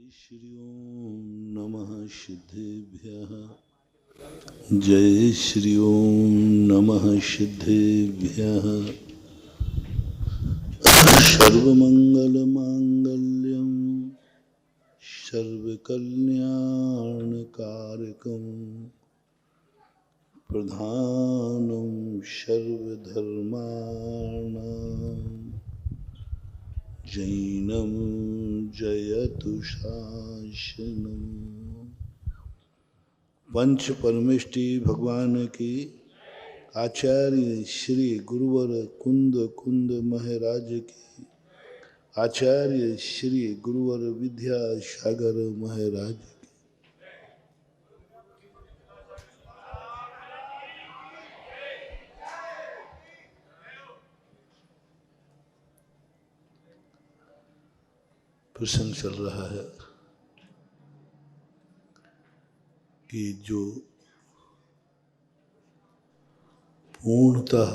श्री ओम नमः सिद्धेभ्यः। जय श्री ओम नमः सिद्धेभ्यः। सर्वमंगलमांगल्यं सर्वकल्याणकारकं प्रधानं सर्वधर्माणां जैनं जयतु शासनम्। पंच परमेष्टि भगवान की, आचार्य श्री गुरुवर कुंद कुंद महाराज की, आचार्य श्री गुरुवर विद्या सागर महाराज की। प्रसंग चल रहा है कि जो पूर्णतः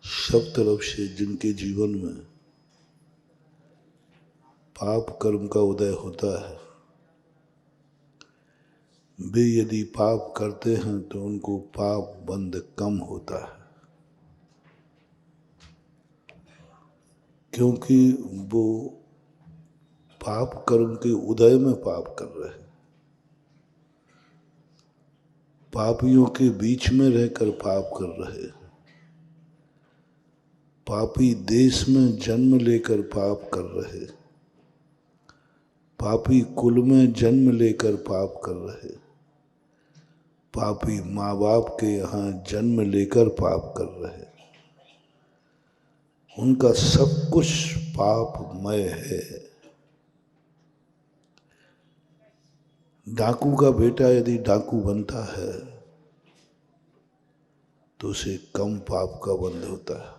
सब तरफ से जिनके जीवन में पाप कर्म का उदय होता है, वे यदि पाप करते हैं तो उनको पाप बंध कम होता है, क्योंकि वो पाप कर्म के उदय में पाप कर रहे हैं। पापियों के बीच में रहकर पाप कर रहे हैं। पापी देश में जन्म लेकर पाप कर रहे हैं। पापी कुल में जन्म लेकर पाप कर रहे हैं। पापी माँ बाप के यहाँ जन्म लेकर पाप कर रहे हैं। उनका सब कुछ पापमय है। डाकू का बेटा यदि डाकू बनता है तो उसे कम पाप का बंध होता है।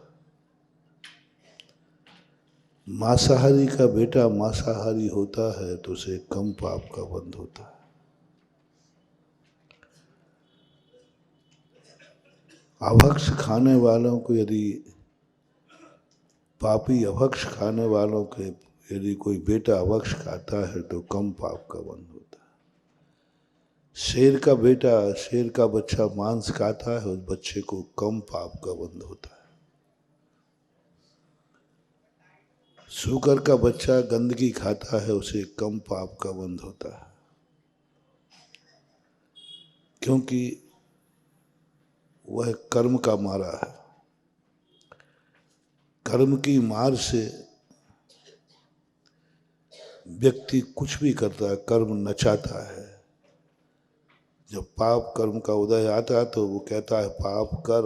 मांसाहारी का बेटा मांसाहारी होता है तो उसे कम पाप का बंध होता है। अभक्ष खाने वालों को यदि पापी अभक्ष खाने वालों के यदि कोई बेटा अभक्ष खाता है तो कम पाप का बंध होता है। शेर का बेटा शेर का बच्चा मांस खाता है, उस बच्चे को कम पाप का बंध होता है। सूकर का बच्चा गंदगी खाता है, उसे कम पाप का बंध होता है, क्योंकि वह कर्म का मारा है। कर्म की मार से व्यक्ति कुछ भी करता है, कर्म नचाता है। जब पाप कर्म का उदय आता है तो वो कहता है पाप कर।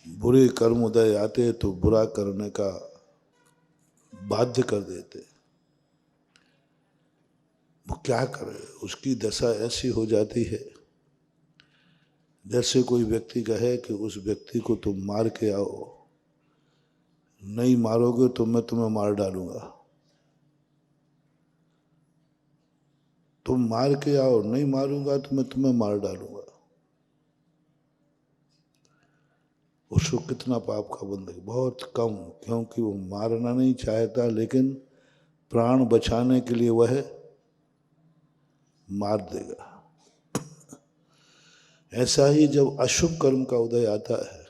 बुरे कर्म उदय आते तो बुरा करने का बाध्य कर देते। वो क्या करे, उसकी दशा ऐसी हो जाती है जैसे कोई व्यक्ति कहे कि उस व्यक्ति को तुम मार के आओ, नहीं मारोगे तो मैं तुम्हें मार डालूंगा। तुम मार के आओ, नहीं मारूंगा तो मैं तुम्हें मार डालूंगा। उसको कितना पाप का बंध है? बहुत कम, क्योंकि वो मारना नहीं चाहता, लेकिन प्राण बचाने के लिए वह मार देगा। ऐसा ही जब अशुभ कर्म का उदय आता है,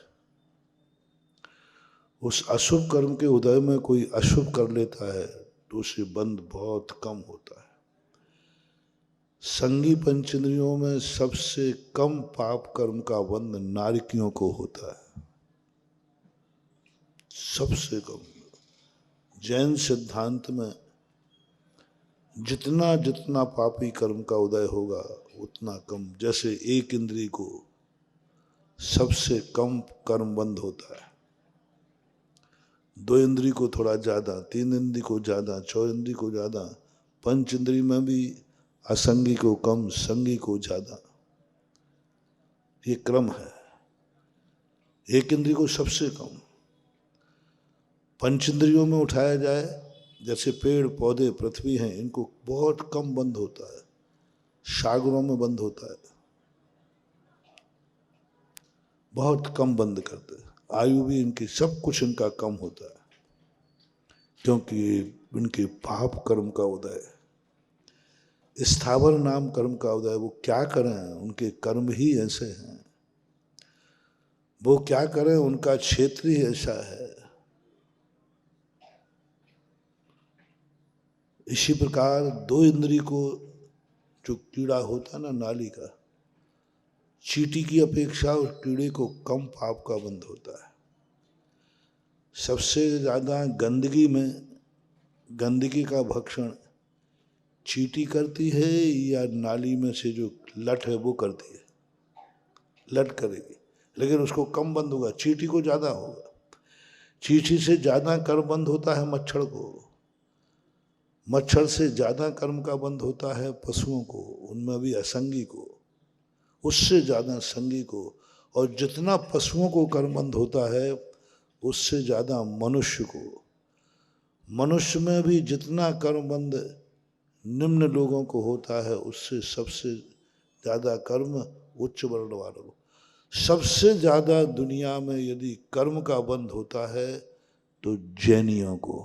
उस अशुभ कर्म के उदय में कोई अशुभ कर लेता है तो उसे बंध बहुत कम होता है। संगी पंचेंद्रियों में सबसे कम पाप कर्म का बंध नारकियों को होता है, सबसे कम। जैन सिद्धांत में जितना जितना पापी कर्म का उदय होगा उतना कम। जैसे एक इंद्री को सबसे कम कर्म बंध होता है, दो इंद्री को थोड़ा ज्यादा, तीन इंद्री को ज्यादा, चौ इंद्री को ज्यादा, पंच इंद्री में भी असंगी को कम, संगी को ज्यादा। ये क्रम है। एक इंद्री को सबसे कम। पंच इंद्रियों में उठाया जाए, जैसे पेड़ पौधे पृथ्वी हैं, इनको बहुत कम बंध होता है, सागरों में बंद होता है, बहुत कम बंद करते हैं। आयु भी इनकी, सब कुछ इनका कम होता है। क्योंकि इनके पाप कर्म का उदय, स्थावर नाम कर्म का उदय। वो क्या करें, उनके कर्म ही ऐसे हैं, वो क्या करें, उनका क्षेत्र ही ऐसा है। इसी प्रकार दो इंद्री को जो कीड़ा होता है ना नाली का, चींटी की अपेक्षा उस कीड़े को कम पाप का बंध होता है। सबसे ज्यादा गंदगी में, गंदगी का भक्षण चींटी करती है या नाली में से जो लट है वो करती है? लट करेगी, लेकिन उसको कम बंद होगा, चींटी को ज्यादा होगा। चींटी से ज्यादा कर्म बंद होता है मच्छर को, मच्छर से ज्यादा कर्म का बंद होता है पशुओं को, उनमें भी असंगी को, उससे ज्यादा संगी को। और जितना पशुओं को कर्म बंद होता है उससे ज्यादा मनुष्य को। मनुष्य में भी जितना कर्म बंद निम्न लोगों को होता है उससे सबसे ज्यादा कर्म उच्च वर्ण वालों को। सबसे ज्यादा दुनिया में यदि कर्म का बंध होता है तो जैनियों को,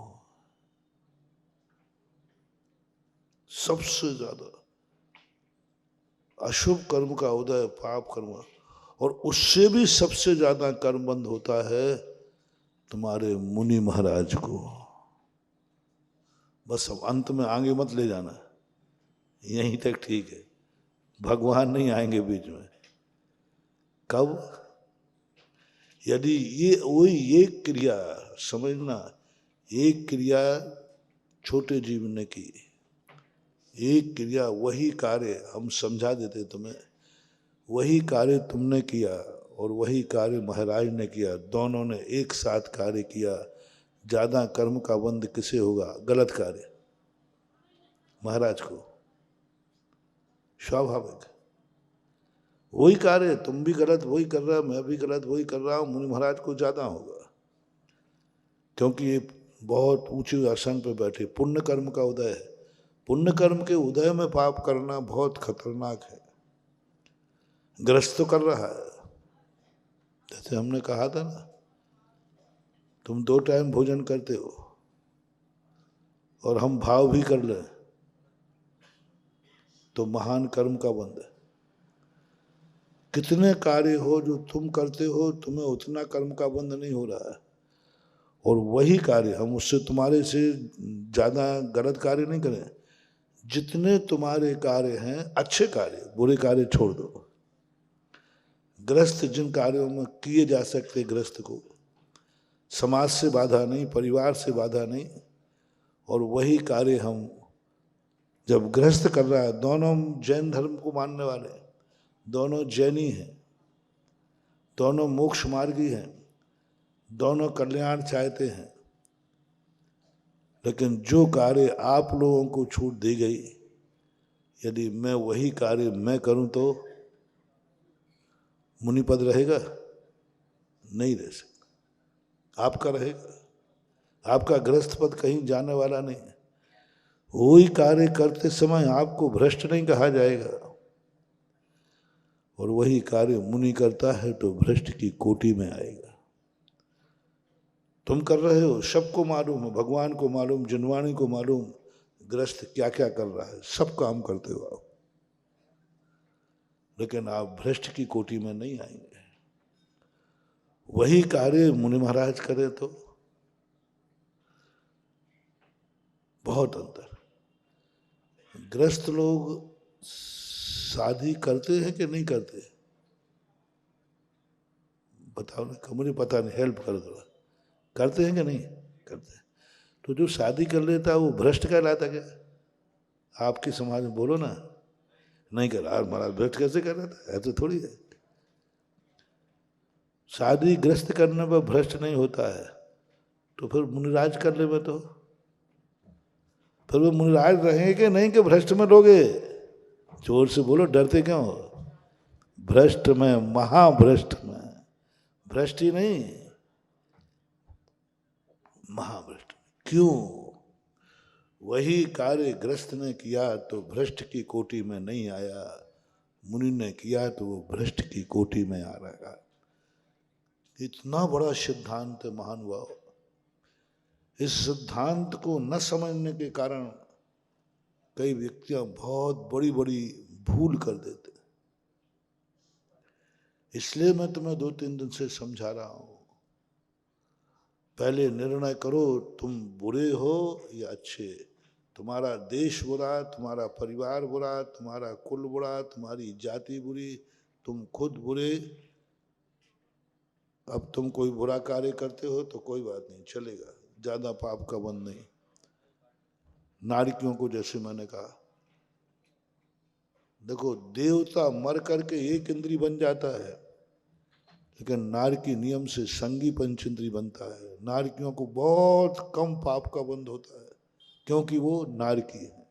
सबसे ज्यादा अशुभ कर्म का उदय, पाप कर्म, और उससे भी सबसे ज्यादा कर्म बंध होता है तुम्हारे मुनि महाराज को। बस अब अंत में आगे मत ले जाना, यहीं तक ठीक है, भगवान नहीं आएंगे बीच में। कब? यदि ये वही एक क्रिया समझना, एक क्रिया छोटे जीव ने की, एक क्रिया, वही कार्य हम समझा देते तुम्हें, वही कार्य तुमने किया और वही कार्य महाराज ने किया, दोनों ने एक साथ कार्य किया। ज्यादा कर्म का बंध किसे होगा? गलत कार्य महाराज को, स्वाभाविक। वही कार्य तुम भी गलत वही कर रहा, मैं भी गलत वही कर रहा हूं, मुनि महाराज को ज्यादा होगा, क्योंकि ये बहुत ऊंचे आसन पर बैठे, पुण्य कर्म का उदय है। पुण्य कर्म के उदय में पाप करना बहुत खतरनाक है। ग्रस्त तो कर रहा है, जैसे हमने कहा था ना, तुम 2 टाइम भोजन करते हो और हम भाव भी कर लें तो महान कर्म का बंध है। कितने कार्य हो जो तुम करते हो, तुम्हें उतना कर्म का बंध नहीं हो रहा है, और वही कार्य हम उससे तुम्हारे से ज्यादा गलत कार्य नहीं करें। जितने तुम्हारे कार्य हैं अच्छे कार्य, बुरे कार्य छोड़ दो, ग्रस्त जिन कार्यों में किए जा सकते, ग्रस्त को समाज से बाधा नहीं, परिवार से बाधा नहीं, और वही कार्य हम जब गृहस्थ कर रहा है, दोनों जैन धर्म को मानने वाले, दोनों जैनी हैं, दोनों मोक्ष मार्गी हैं, दोनों कल्याण चाहते हैं, लेकिन जो कार्य आप लोगों को छूट दी गई, यदि मैं वही कार्य मैं करूं तो मुनि पद रहेगा? नहीं रह सकता। आपका रहेगा, आपका गृहस्थ पद कहीं जाने वाला नहीं है। वही कार्य करते समय आपको भ्रष्ट नहीं कहा जाएगा, और वही कार्य मुनि करता है तो भ्रष्ट की कोटि में आएगा। तुम कर रहे हो, सबको मालूम है, भगवान को मालूम, जिनवाणी को मालूम, गृहस्थ क्या क्या कर रहा है, सब काम करते हो आप, लेकिन आप भ्रष्ट की कोटि में नहीं आएंगे। वही कार्य मुनि महाराज करे तो बहुत अंतर। ग्रस्त लोग शादी करते हैं कि नहीं करते? बताओ ना, मुझे पता नहीं, हेल्प कर दो। करते हैं कि नहीं करते? तो जो शादी कर लेता है वो भ्रष्ट कहलाता क्या? आपकी समाज में बोलो ना, नहीं कर रहा महाराज, भ्रष्ट कैसे कर लेता है? ऐसे थोड़ी है। शादी ग्रस्त करने पर भ्रष्ट नहीं होता है, तो फिर मुनिराज कर ले में, तो फिर वो मुनिराज रहेंगे कि नहीं कि भ्रष्ट में लोगे? जोर से बोलो, डरते क्यों हो? भ्रष्ट में, महाभ्रष्ट में, भ्रष्ट ही नहीं, महाभ्रष्ट। क्यों? वही कार्य ग्रस्त ने किया तो भ्रष्ट की कोटि में नहीं आया, मुनि ने किया तो वो भ्रष्ट की कोटि में आ रहा है। इतना बड़ा सिद्धांत है महानुभाव, इस सिद्धांत को न समझने के कारण कई व्यक्तियां बहुत बड़ी बड़ी भूल कर देते। इसलिए मैं तुम्हें 2-3 दिन से समझा रहा हूं, पहले निर्णय करो तुम बुरे हो या अच्छे। तुम्हारा देश बुरा, तुम्हारा परिवार बुरा, तुम्हारा कुल बुरा, तुम्हारी जाति बुरी, तुम खुद बुरे। अब तुम कोई बुरा कार्य करते हो तो कोई बात नहीं, चलेगा, ज्यादा पाप का बंध नहीं। नारकियों को जैसे मैंने कहा, देखो देवता मर करके एक इंद्री बन जाता है, लेकिन नारकी नियम से संगी पंचेंद्री बनता है। नारकियों को बहुत कम पाप का बंध होता है, क्योंकि वो नारकी है।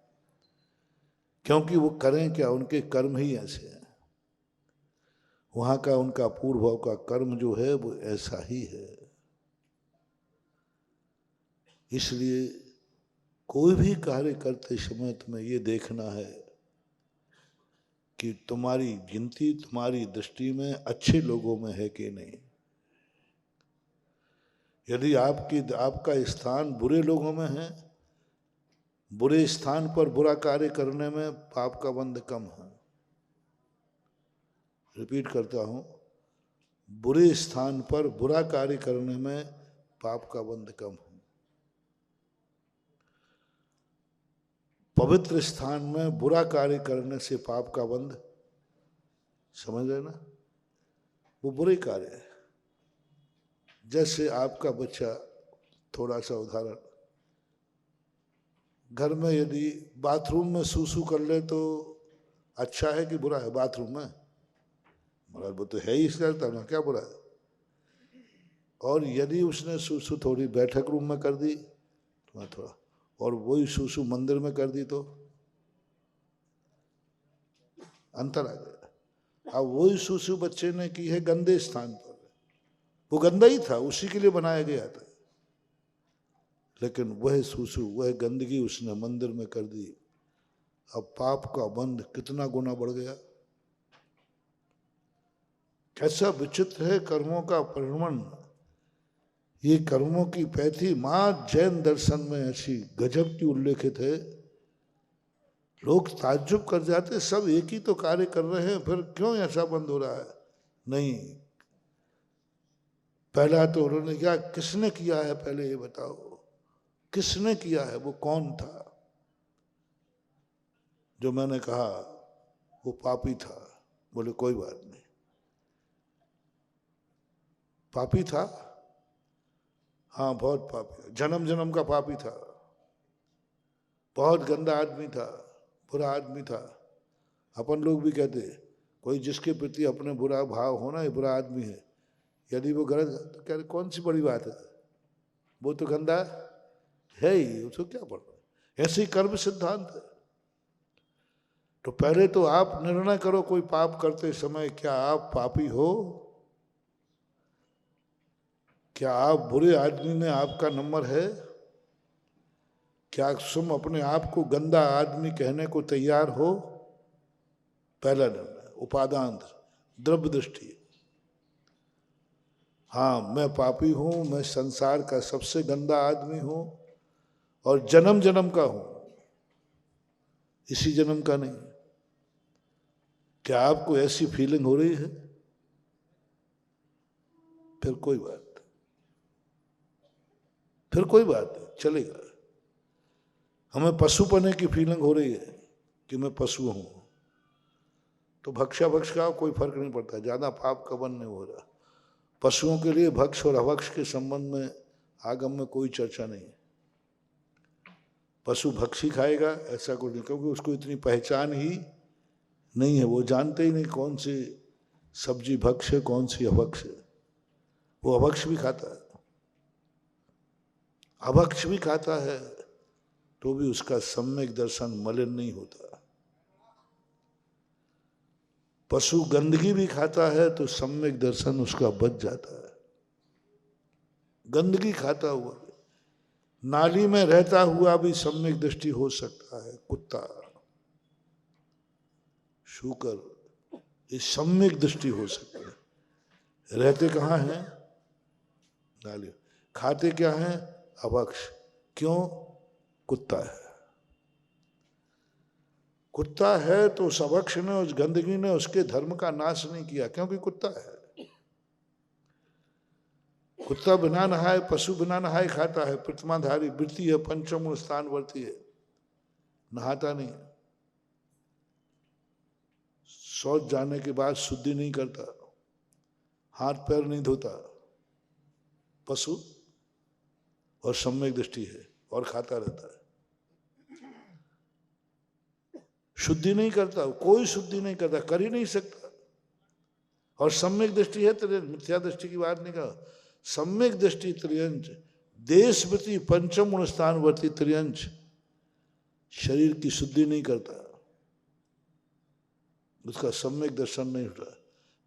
क्योंकि वो करें क्या, उनके कर्म ही ऐसे हैं, वहां का उनका पूर्व का कर्म जो है वो ऐसा ही है। इसलिए कोई भी कार्य करते समय तुम्हें ये देखना है कि तुम्हारी गिनती तुम्हारी दृष्टि में अच्छे लोगों में है कि नहीं। यदि आपका स्थान बुरे लोगों में है, बुरे स्थान पर बुरा कार्य करने में पाप का बंध कम है। रिपीट करता हूं, बुरे स्थान पर बुरा कार्य करने में पाप का बंध कम है। पवित्र स्थान में बुरा कार्य करने से पाप का बंध, समझ रहे ना, वो बुरे कार्य है। जैसे आपका बच्चा, थोड़ा सा उदाहरण, घर में यदि बाथरूम में सूसू कर ले तो अच्छा है कि बुरा है? बाथरूम में मगर वो तो है ही, इसका करना क्या बुरा है? और यदि उसने सूसू थोड़ी बैठक रूम में कर दी तो थोड़ा, और वही सूसू मंदिर में कर दी तो अंतर आ गया। अब वही सूसू बच्चे ने की है गंदे स्थान पर, वो गंदा ही था, उसी के लिए बनाया गया था, लेकिन वह सूसू वह गंदगी उसने मंदिर में कर दी। अब पाप का बंध कितना गुना बढ़ गया। कैसा विचित्र है कर्मों का परिणमन। ये कर्मों की पैथी मां जैन दर्शन में ऐसी गजब की उल्लेखित है, लोग ताज्जुब कर जाते, सब एक ही तो कार्य कर रहे हैं, फिर क्यों ऐसा बंद हो रहा है? नहीं, पहला तो उन्होंने क्या, किसने किया है पहले ये बताओ, किसने किया है, वो कौन था? जो मैंने कहा वो पापी था। बोले कोई बात नहीं, पापी था, हाँ बहुत पापी, जन्म जन्म का पापी था, बहुत गंदा आदमी था, बुरा आदमी था। अपन लोग भी कहते, कोई जिसके प्रति अपने बुरा भाव होना, ये बुरा आदमी है। यदि वो गलत तो कह रहे कौन सी बड़ी बात है, वो तो गंदा है ही, उसको क्या पढ़ना। ऐसे ही कर्म सिद्धांत है। तो पहले तो आप निर्णय करो, कोई पाप करते समय क्या आप पापी हो? क्या आप बुरे आदमी में आपका नंबर है? क्या तुम अपने आप को गंदा आदमी कहने को तैयार हो? पहला निर्णय, उपादान द्रव्य दृष्टि, हाँ मैं पापी हूं, मैं संसार का सबसे गंदा आदमी हूं और जन्म जन्म का हूं, इसी जन्म का नहीं। क्या आपको ऐसी फीलिंग हो रही है? फिर कोई बात नहीं, चलेगा। हमें पशुपने की फीलिंग हो रही है कि मैं पशु हूं, तो भक्षा भक्ष का कोई फर्क नहीं पड़ता, ज्यादा पाप का बंध नहीं हो रहा। पशुओं के लिए भक्ष और अभक्ष के संबंध में आगम में कोई चर्चा नहीं है। पशु भक्ष ही खाएगा ऐसा कुछ नहीं, क्योंकि उसको इतनी पहचान ही नहीं है, वो जानते ही नहीं कौन सी सब्जी भक्ष है कौन सी अभक्ष है। वो अभक्ष भी खाता है, अभक्ष भी खाता है, तो भी उसका सम्यक दर्शन मलिन नहीं होता। पशु गंदगी भी खाता है तो सम्यक दर्शन उसका बच जाता है। गंदगी खाता हुआ, नाली में रहता हुआ भी सम्यक दृष्टि हो सकता है। कुत्ता, शूकर, ये सम्यक दृष्टि हो सकती है। रहते कहाँ हैं? नाली। खाते क्या हैं? अभक्ष। क्यों? कुत्ता है। कुत्ता है तो उस अभक्ष ने, उस गंदगी ने उसके धर्म का नाश नहीं किया, क्योंकि कुत्ता है। कुत्ता बिना नहाए, पशु बिना नहाए खाता है, प्रतिमाधारी वृत्ति है, पंचम स्थान वर्ती है, नहाता नहीं। शौच जाने के बाद शुद्धि नहीं करता, हाथ पैर नहीं धोता, पशु, और सम्यक दृष्टि है और खाता रहता है। शुद्धि नहीं करता, कोई शुद्धि नहीं करता, कर ही नहीं सकता। और सम्यक दृष्टि है, मिथ्या दृष्टि की बात नहीं कहा। सम्यक दृष्टि त्रियंच, देशवृत्ति पंचम गुण स्थान वर्ती त्रियंच, शरीर की शुद्धि नहीं करता, उसका सम्यक दर्शन नहीं होता।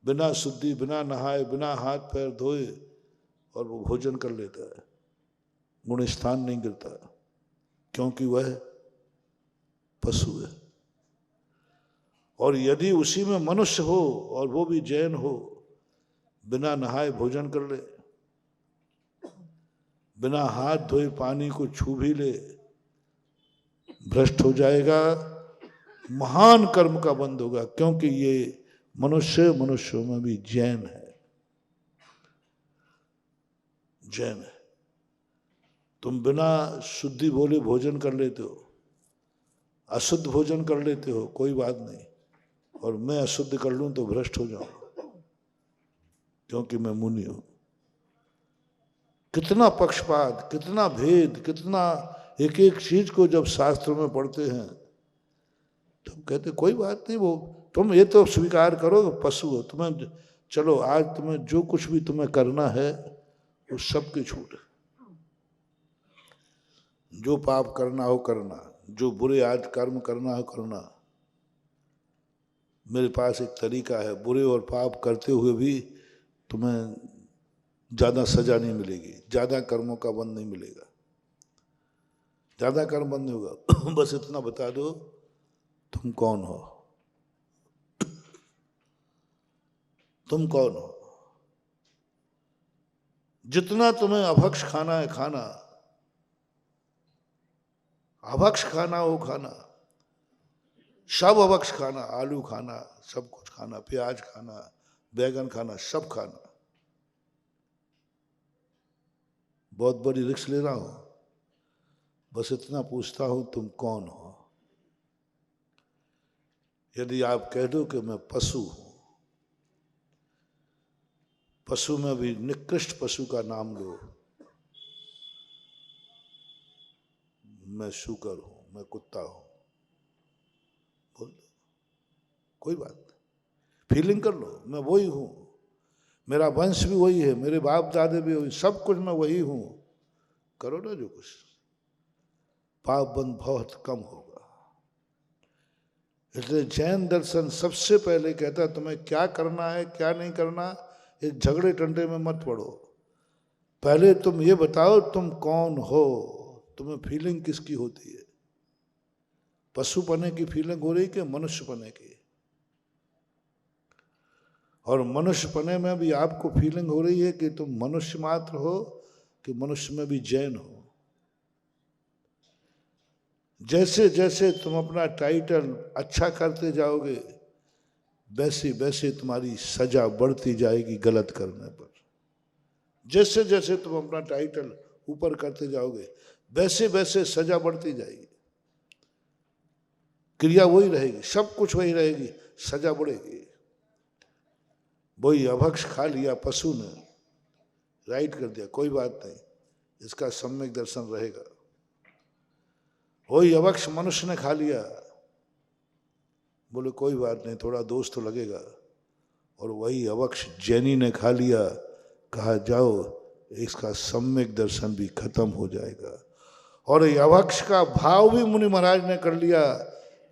बिना शुद्धि, बिना नहाए, बिना हाथ पैर धोए और वो भोजन कर लेता है, गुण स्थान नहीं करता, क्योंकि वह पशु है। और यदि उसी में मनुष्य हो और वो भी जैन हो, बिना नहाए भोजन कर ले, बिना हाथ धोए पानी को छू भी ले, भ्रष्ट हो जाएगा, महान कर्म का बंध होगा, क्योंकि ये मनुष्यों में भी जैन है, जैन है। तुम बिना शुद्धि बोले भोजन कर लेते हो, अशुद्ध भोजन कर लेते हो, कोई बात नहीं, और मैं अशुद्ध कर लूं तो भ्रष्ट हो जाऊंगा, क्योंकि मैं मुनि हूं। कितना पक्षपात, कितना भेद, कितना एक एक चीज को जब शास्त्र में पढ़ते हैं तो कहते कोई बात नहीं, वो तुम ये तो स्वीकार करो पशु हो, तुम्हें चलो आज तुम्हें जो कुछ भी तुम्हें करना है वो सबकी छूट है। जो पाप करना हो करना, जो बुरे आज कर्म करना हो करना। मेरे पास एक तरीका है, बुरे और पाप करते हुए भी तुम्हें ज्यादा सजा नहीं मिलेगी, ज्यादा कर्मों का बंध नहीं मिलेगा, ज्यादा कर्म बंद नहीं होगा। बस इतना बता दो तुम कौन हो, तुम कौन हो। जितना तुम्हें अभक्ष खाना है खाना, अभक्ष खाना हो खाना, सब अभक्ष खाना, आलू खाना, सब कुछ खाना, प्याज खाना, बैगन खाना, सब खाना। बहुत बड़ी रिस्क ले रहा हूं, बस इतना पूछता हूं तुम कौन हो। यदि आप कह दो कि मैं पशु हूं, पशु में भी निकृष्ट पशु का नाम लो, मैं शुकर हूं, मैं कुत्ता हूं, बोल दो, कोई बात नहीं। फीलिंग कर लो, मैं वही हूं, मेरा वंश भी वही है, मेरे बाप दादे भी वही, सब कुछ मैं वही हूं। करो ना जो कुछ, पाप बंध बहुत कम होगा। इसलिए जैन दर्शन सबसे पहले कहता है तुम्हें क्या करना है क्या नहीं करना, एक झगड़े टंटे में मत पड़ो। पहले तुम ये बताओ तुम कौन हो, तुम्हें फीलिंग किसकी होती है, पशु पने की फीलिंग हो रही कि मनुष्य पने की। और मनुष्य पने में भी आपको फीलिंग हो रही है कि तुम मनुष्य मात्र हो कि मनुष्य में भी जैन हो। जैसे जैसे तुम अपना टाइटल अच्छा करते जाओगे वैसे वैसे तुम्हारी सजा बढ़ती जाएगी गलत करने पर। जैसे जैसे तुम अपना टाइटल ऊपर करते जाओगे वैसे वैसे सजा बढ़ती जाएगी। क्रिया वही रहेगी, सब कुछ वही रहेगी, सजा बढ़ेगी। वही अभक्ष खा लिया पशु ने, राइट कर दिया, कोई बात नहीं, इसका सम्यक दर्शन रहेगा। वही अभक्ष मनुष्य ने खा लिया, बोले कोई बात नहीं, थोड़ा दोष तो लगेगा। और वही अभक्ष जैनी ने खा लिया, कहा जाओ इसका सम्यक दर्शन भी खत्म हो जाएगा। और ये अभक्ष का भाव भी मुनि महाराज ने कर लिया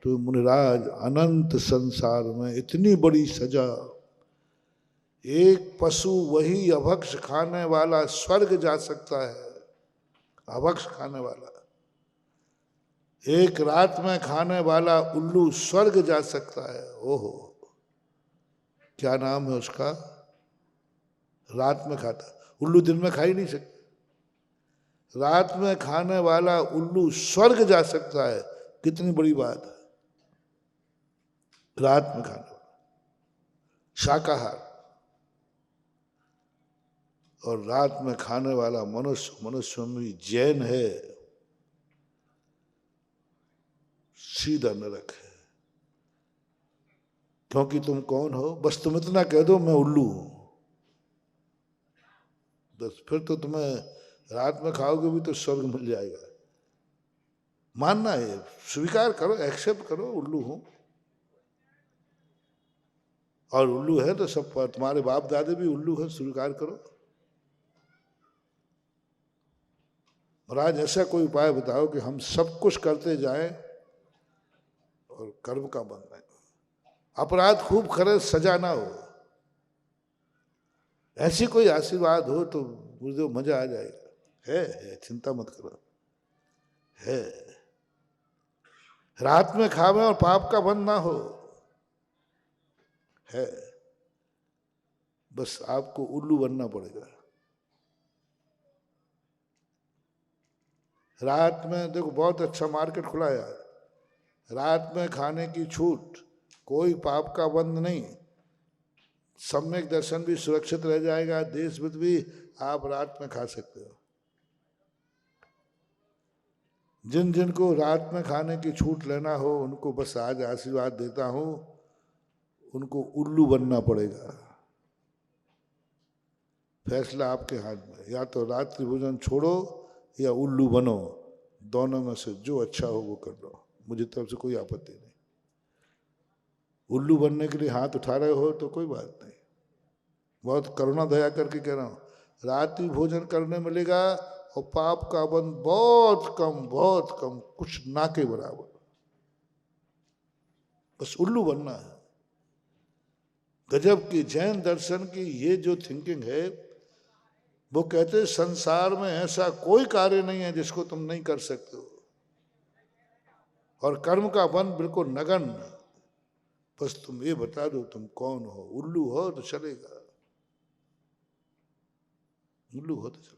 तो मुनिराज अनंत संसार में इतनी बड़ी सजा। एक पशु वही अभक्ष खाने वाला स्वर्ग जा सकता है, अभक्ष खाने वाला। एक रात में खाने वाला उल्लू स्वर्ग जा सकता है। ओहो, क्या नाम है उसका, रात में खाता, उल्लू दिन में खा ही नहीं सकता। रात में खाने वाला उल्लू स्वर्ग जा सकता है, कितनी बड़ी बात है। रात में खाने वाला शाकाहार, और रात में खाने वाला मनुष्य में भी जैन है, सीधा नरक है। क्योंकि तुम कौन हो, बस तुम इतना कह दो मैं उल्लू हूं, बस फिर तो तुम्हें रात में खाओगे भी तो स्वर्ग मिल जाएगा। मानना है, स्वीकार करो, एक्सेप्ट करो, उल्लू हूं। और उल्लू है तो सब, तुम्हारे बाप दादे भी उल्लू है, स्वीकार करो। महाराज ऐसा कोई उपाय बताओ कि हम सब कुछ करते जाएं और कर्म का बंध नहीं, अपराध खूब करे, सजा ना हो। ऐसी कोई आशीर्वाद हो तो मुझे मजा आ जाएगा। है, चिंता मत करो, है। रात में खावे और पाप का बंध ना हो, है। बस आपको उल्लू बनना पड़ेगा। रात में देखो बहुत अच्छा मार्केट खुला है यार, रात में खाने की छूट, कोई पाप का बंध नहीं, सम्यक दर्शन भी सुरक्षित रह जाएगा, देश विद भी आप रात में खा सकते हो। जिन जिन को रात में खाने की छूट लेना हो उनको बस आज आशीर्वाद देता हूं, उनको उल्लू बनना पड़ेगा। फैसला आपके हाथ में, या तो रात्रि भोजन छोड़ो या उल्लू बनो, दोनों में से जो अच्छा हो वो कर लो, मुझे तरफ से कोई आपत्ति नहीं। उल्लू बनने के लिए हाथ उठा रहे हो तो कोई बात नहीं, बहुत करुणा दया करके कह रहा हूं, रात्रि भोजन करने मिलेगा और पाप का बंध बहुत कम, कुछ ना के बराबर। बस उल्लू बनना है। गजब की जैन दर्शन की ये जो थिंकिंग है, वो कहते संसार में ऐसा कोई कार्य नहीं है जिसको तुम नहीं कर सकते हो, और कर्म का बंध बिल्कुल नगण्य। बस तुम ये बता दो तुम कौन हो, उल्लू हो तो चलेगा, उल्लू हो तो चलेगा।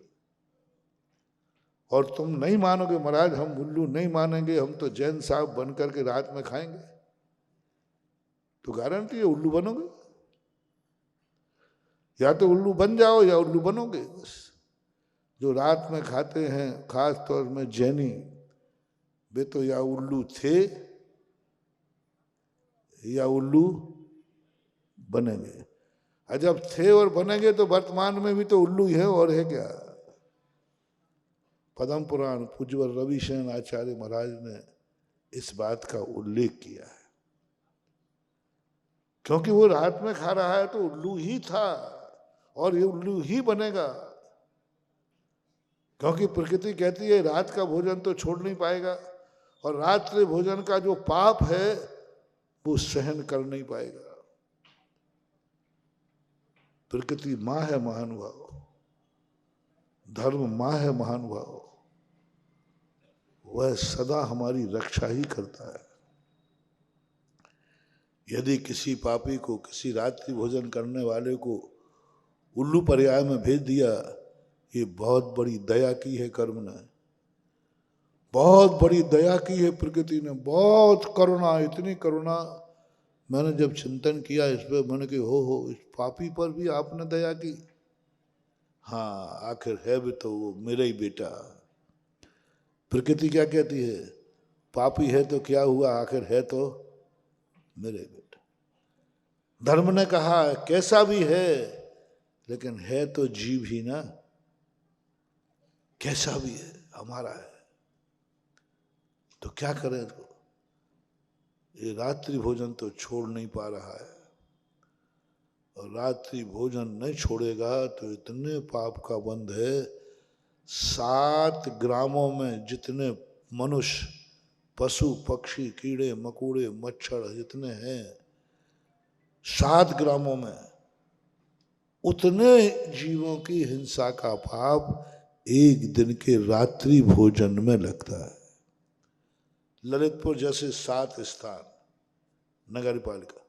और तुम नहीं मानोगे महाराज, हम उल्लू नहीं मानेंगे, हम तो जैन साहब बन करके रात में खाएंगे, तो गारंटी है उल्लू बनोगे। या तो उल्लू बन जाओ या उल्लू बनोगे। बस जो रात में खाते हैं खास तौर में जैनी, वे तो या उल्लू थे या उल्लू बनेंगे। और जब थे और बनेंगे तो वर्तमान में भी तो उल्लू ही है, और है क्या। पद्म पुराण पूज्यवर रविशरण आचार्य महाराज ने इस बात का उल्लेख किया है, क्योंकि वो रात में खा रहा है तो उल्लू ही था और ये उल्लू ही बनेगा। क्योंकि प्रकृति कहती है रात का भोजन तो छोड़ नहीं पाएगा, और रात्रि भोजन का जो पाप है वो सहन कर नहीं पाएगा। प्रकृति मां है महानुभाव, धर्म मां है महानुभाव, वह सदा हमारी रक्षा ही करता है। यदि किसी पापी को, किसी रात्रि भोजन करने वाले को उल्लू पर्याय में भेज दिया, ये बहुत बड़ी दया की है कर्म ने, बहुत बड़ी दया की है प्रकृति ने, बहुत करुणा, इतनी करुणा। मैंने जब चिंतन किया इस पर, मैंने कहा हो इस पापी पर भी आपने दया की। हाँ, आखिर है भी तो वो मेरा ही बेटा। प्रकृति क्या कहती है, पापी है तो क्या हुआ, आखिर है तो मेरे बेटा। धर्म ने कहा कैसा भी है लेकिन है तो जीव ही ना, कैसा भी है हमारा है। तो क्या करें, तो ये रात्रि भोजन तो छोड़ नहीं पा रहा है, और रात्रि भोजन नहीं छोड़ेगा तो इतने पाप का बंध है। 7 ग्रामों में जितने मनुष्य, पशु पक्षी, कीड़े मकोड़े, मच्छर जितने हैं 7 ग्रामों में, उतने जीवों की हिंसा का पाप एक दिन के रात्रि भोजन में लगता है। ललितपुर जैसे 7 स्थान नगर पालिका,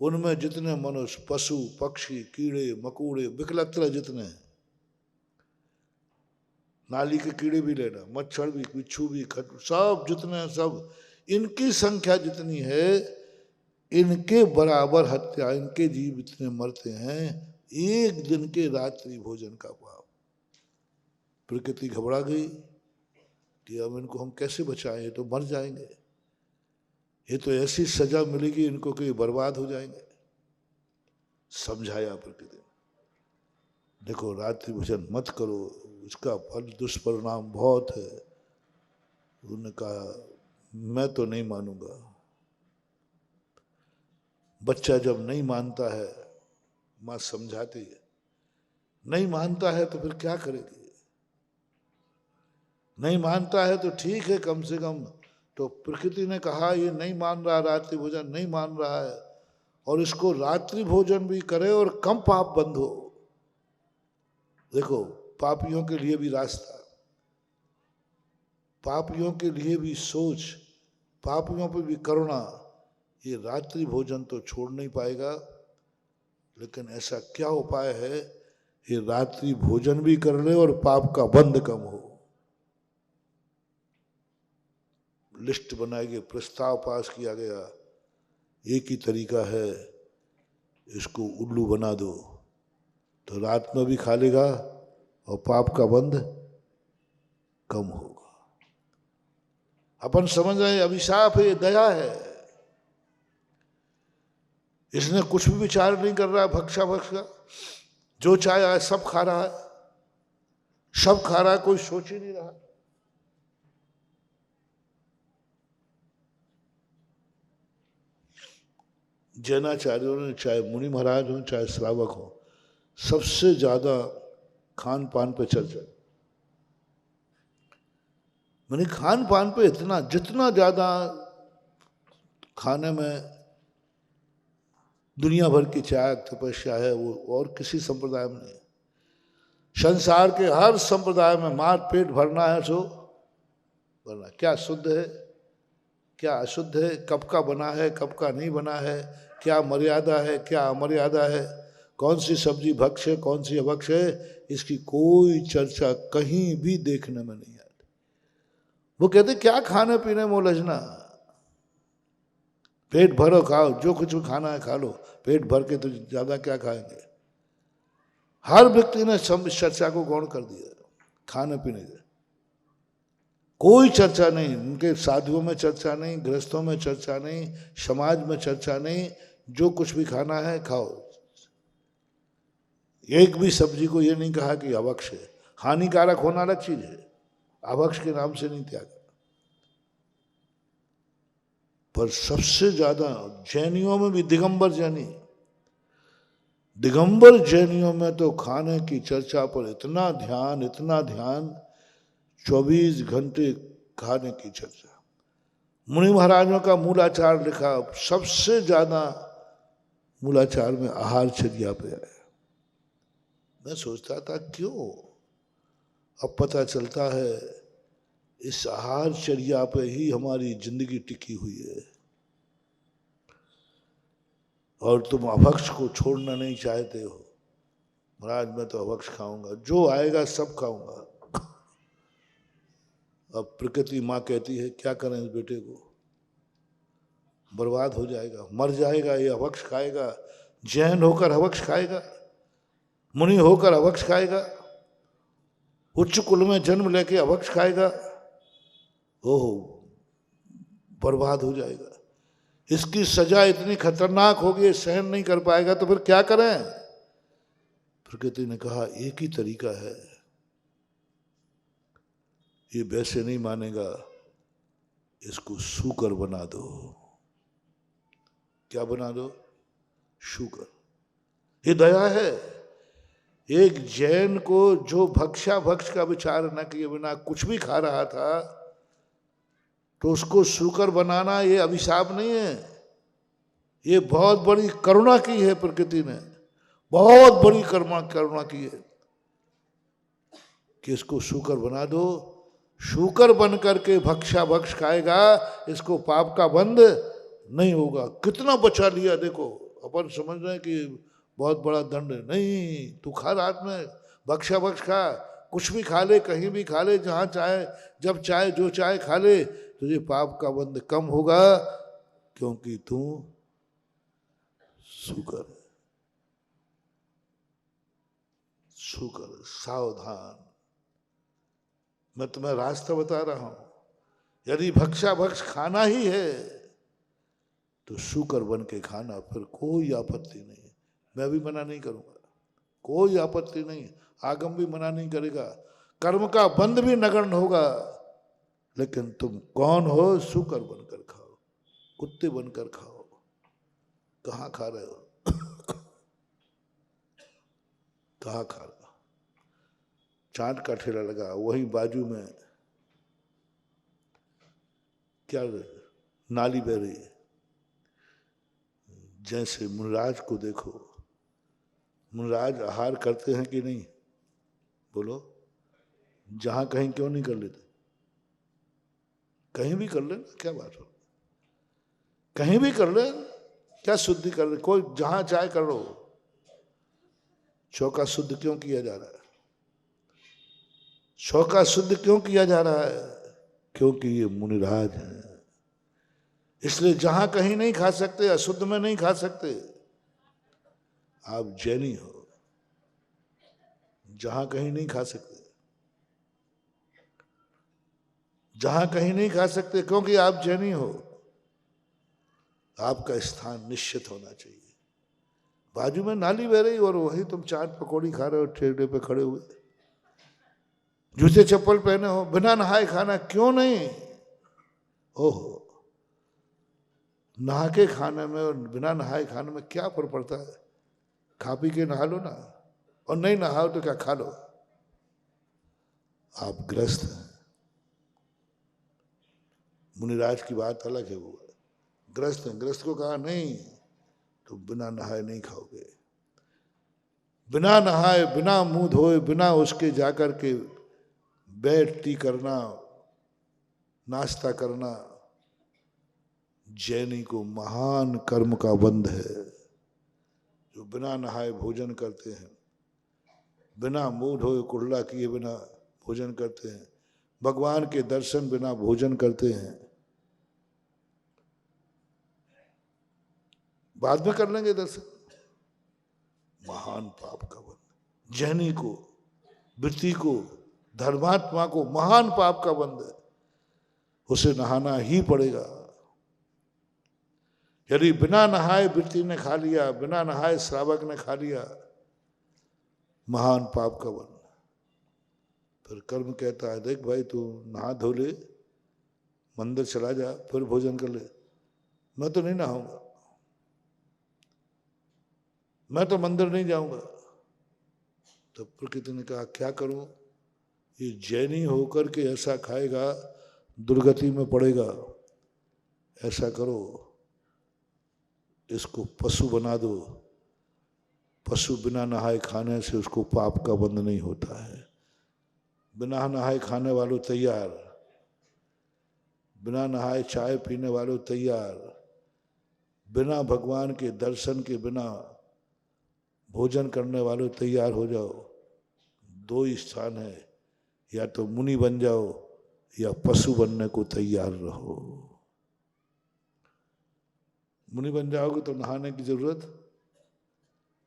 उनमें जितने मनुष्य, पशु पक्षी, कीड़े मकोड़े, विकलत्र जितने हैं, नाली के कीड़े भी लेना, मच्छर भी, बिच्छू भी, सब जितने हैं सब, इनकी संख्या जितनी है इनके बराबर हत्या, इनके जीव इतने मरते हैं एक दिन के रात्रि भोजन का पाप। प्रकृति घबरा गई कि अब इनको हम कैसे बचाएं, ये तो मर जाएंगे, ये तो ऐसी सजा मिलेगी इनको कि बर्बाद हो जाएंगे। समझाया प्रकृति, देखो रात्रि भोजन मत करो, इसका फल दुष्परिणाम बहुत है। उन्होंने कहा मैं तो नहीं मानूंगा। बच्चा जब नहीं मानता है, माँ समझाती है, नहीं मानता है तो फिर क्या करेगी? नहीं मानता है तो ठीक है, कम से कम तो प्रकृति ने कहा ये नहीं मान रहा, रात्रि भोजन नहीं मान रहा है, और इसको रात्रि भोजन भी करे और कम पाप बंद हो। देखो पापियों के लिए भी रास्ता, पापियों के लिए भी सोच, पापियों पर भी करुणा। ये रात्रि भोजन तो छोड़ नहीं पाएगा, लेकिन ऐसा क्या उपाय है ये रात्रि भोजन भी कर ले और पाप का बंध कम हो। लिस्ट बनाई गई, प्रस्ताव पास किया गया, एक ही तरीका है, इसको उल्लू बना दो तो रात में भी खा लेगा और पाप का बंध कम होगा। अपन समझ रहे अभिशाप है, दया है, इसने कुछ भी विचार नहीं कर रहा, भक्षा भक्षा जो चाहे सब खा रहा है, सब खा रहा है, कोई सोच ही नहीं रहा। जैनाचार्यों ने, चाहे मुनि महाराज हो चाहे श्रावक हो, सबसे ज्यादा खान पान पे चर्चा। मैंने खान पान पे इतना, जितना ज्यादा खाने में दुनिया भर की त्याग तपस्या है वो और किसी संप्रदाय में नहीं। संसार के हर संप्रदाय में मार पेट भरना है सो भरना, क्या शुद्ध है क्या अशुद्ध है, कब का बना है कब का नहीं बना है, क्या मर्यादा है क्या अमर्यादा है, कौन सी सब्जी भक्ष है कौन सी अभक्ष है, इसकी कोई चर्चा कहीं भी देखने में नहीं आती। वो कहते क्या खाने पीने में उलझना, पेट भरो खाओ, जो कुछ खाना है खा लो, पेट भर के तो ज्यादा क्या खाएंगे। हर व्यक्ति ने इस चर्चा को गौण कर दिया, खाने पीने के कोई चर्चा नहीं, उनके साधुओं में चर्चा नहीं, गृहस्थों में चर्चा नहीं, समाज में चर्चा नहीं, जो कुछ भी खाना है खाओ। एक भी सब्जी को ये नहीं कहा कि अभक्ष है, हानिकारक होना अलग चीज है, अभक्ष के नाम से नहीं त्यागा। पर सबसे ज्यादा जैनियों में भी दिगंबर जैनी, दिगंबर जैनियों में तो खाने की चर्चा पर इतना ध्यान 24 घंटे खाने की चर्चा। मुनि महाराजों का मूलाचार लिखा, सबसे ज्यादा मूलाचार में आहार चर्या पे आया। मैं सोचता था क्यों, अब पता चलता है इस आहार चर्या पे ही हमारी जिंदगी टिकी हुई है। और तुम अभक्ष को छोड़ना नहीं चाहते हो। महाराज मैं तो अभक्ष खाऊंगा, जो आएगा सब खाऊंगा। अब प्रकृति माँ कहती है क्या करें इस बेटे को, बर्बाद हो जाएगा, मर जाएगा, ये अभक्ष खाएगा, जैन होकर अभक्ष खाएगा, मुनि होकर अभक्ष खाएगा, उच्च कुल में जन्म लेके अभक्ष खाएगा, ओह बर्बाद हो जाएगा, इसकी सजा इतनी खतरनाक होगी सहन नहीं कर पाएगा, तो फिर क्या करें। प्रकृति ने कहा एक ही तरीका है, ये वैसे नहीं मानेगा, इसको शूकर बना दो। क्या बना दो? शूकर। ये दया है। एक जैन को जो भक्ष का विचार न किए बिना कुछ भी खा रहा था, तो उसको शूकर बनाना ये अभिशाप नहीं है, ये बहुत बड़ी करुणा की है प्रकृति ने, बहुत बड़ी करुणा की है कि इसको शूकर बना दो। शूकर बन करके भक्ष खाएगा, इसको पाप का बंध नहीं होगा। कितना बचा लिया देखो, अपन समझ रहे हैं कि बहुत बड़ा दंड है, नहीं, तू खा रात में भक्ष खा, कुछ भी खा ले, कहीं भी खा ले, जहां चाहे, जब चाहे, जो चाहे खा ले, तुझे पाप का बंध कम होगा, क्योंकि तू शुकर है। शुकर, सावधान। मैं तुम्हें रास्ता बता रहा हूं। यदि भक्षा भक्ष खाना ही है तो शुकर बन के खाना, फिर कोई आपत्ति नहीं। मैं भी मना नहीं करूंगा, कोई आपत्ति नहीं, आगम भी मना नहीं करेगा, कर्म का बंध भी नगण्य होगा। लेकिन तुम कौन हो? शुकर बनकर खाओ, कुत्ते बनकर खाओ। कहाँ खा रहे हो? कहाँ खा रहे हो? चाट का ठेला लगा वही बाजू में, क्या नाली बह रही है। जैसे मुनराज को देखो, मुनराज आहार करते हैं कि नहीं? बोलो, जहां कहीं क्यों नहीं कर लेते? कहीं भी कर ले, क्या बात हो, कहीं भी कर ले, क्या शुद्धि कर ले, कोई जहां चाहे कर लो। चौका शुद्ध क्यों किया जा रहा है? चौका शुद्ध क्यों किया जा रहा है? क्योंकि ये मुनिराज है, इसलिए जहां कहीं नहीं खा सकते, अशुद्ध में नहीं खा सकते। आप जैनी हो, जहां कहीं नहीं खा सकते, जहां कहीं नहीं खा सकते, क्योंकि आप जैनी हो। आपका स्थान निश्चित होना चाहिए। बाजू में नाली बह रही और वही तुम चाट पकौड़ी खा रहे हो ठेले पे खड़े हुए, जूते चप्पल पहने हो, बिना नहाए खाना क्यों नहीं? ओहो, नहा के खाने में और बिना नहाए खाने में क्या फर्क पड़ता है? खा पी के नहा लो ना, और नहीं नहाओ तो क्या खा लो। आप ग्रस्त हैं। मुनिराज की बात अलग है, वो ग्रस्त हैं। ग्रस्त को कहा नहीं, तो बिना नहाए नहीं खाओगे। बिना नहाए, बिना मुंह धोए, बिना उसके जाकर के बैठती करना, नाश्ता करना, जैनी को महान कर्म का बंध है। जो बिना नहाए भोजन करते हैं, बिना मुंह धोए कुल्ला किए बिना भोजन करते हैं, भगवान के दर्शन बिना भोजन करते हैं। बाद में कर लेंगे दर्शन। महान पाप का बंध, जैनी को, वृत्ति को, धर्मात्मा को महान पाप का बंध है। उसे नहाना ही पड़ेगा। यदि बिना नहाए वृत्ति ने खा लिया, बिना नहाए श्रावक ने खा लिया, महान पाप का बंध। फिर कर्म कहता है, देख भाई तू नहा धो ले, मंदिर चला जा, फिर भोजन कर ले। मैं तो नहीं नहाऊंगा, मैं तो मंदिर नहीं जाऊंगा। तो प्रकृति ने कहा क्या करूं? ये जैनी होकर के ऐसा खाएगा, दुर्गति में पड़ेगा। ऐसा करो, इसको पशु बना दो। पशु बिना नहाए खाने से उसको पाप का बंध नहीं होता है। बिना नहाए खाने वालों तैयार, बिना नहाए चाय पीने वालों तैयार, बिना भगवान के दर्शन के बिना भोजन करने वालों तैयार हो जाओ। दो ही स्थान है, या तो मुनि बन जाओ या पशु बनने को तैयार रहो। मुनि बन जाओगे तो नहाने की जरूरत,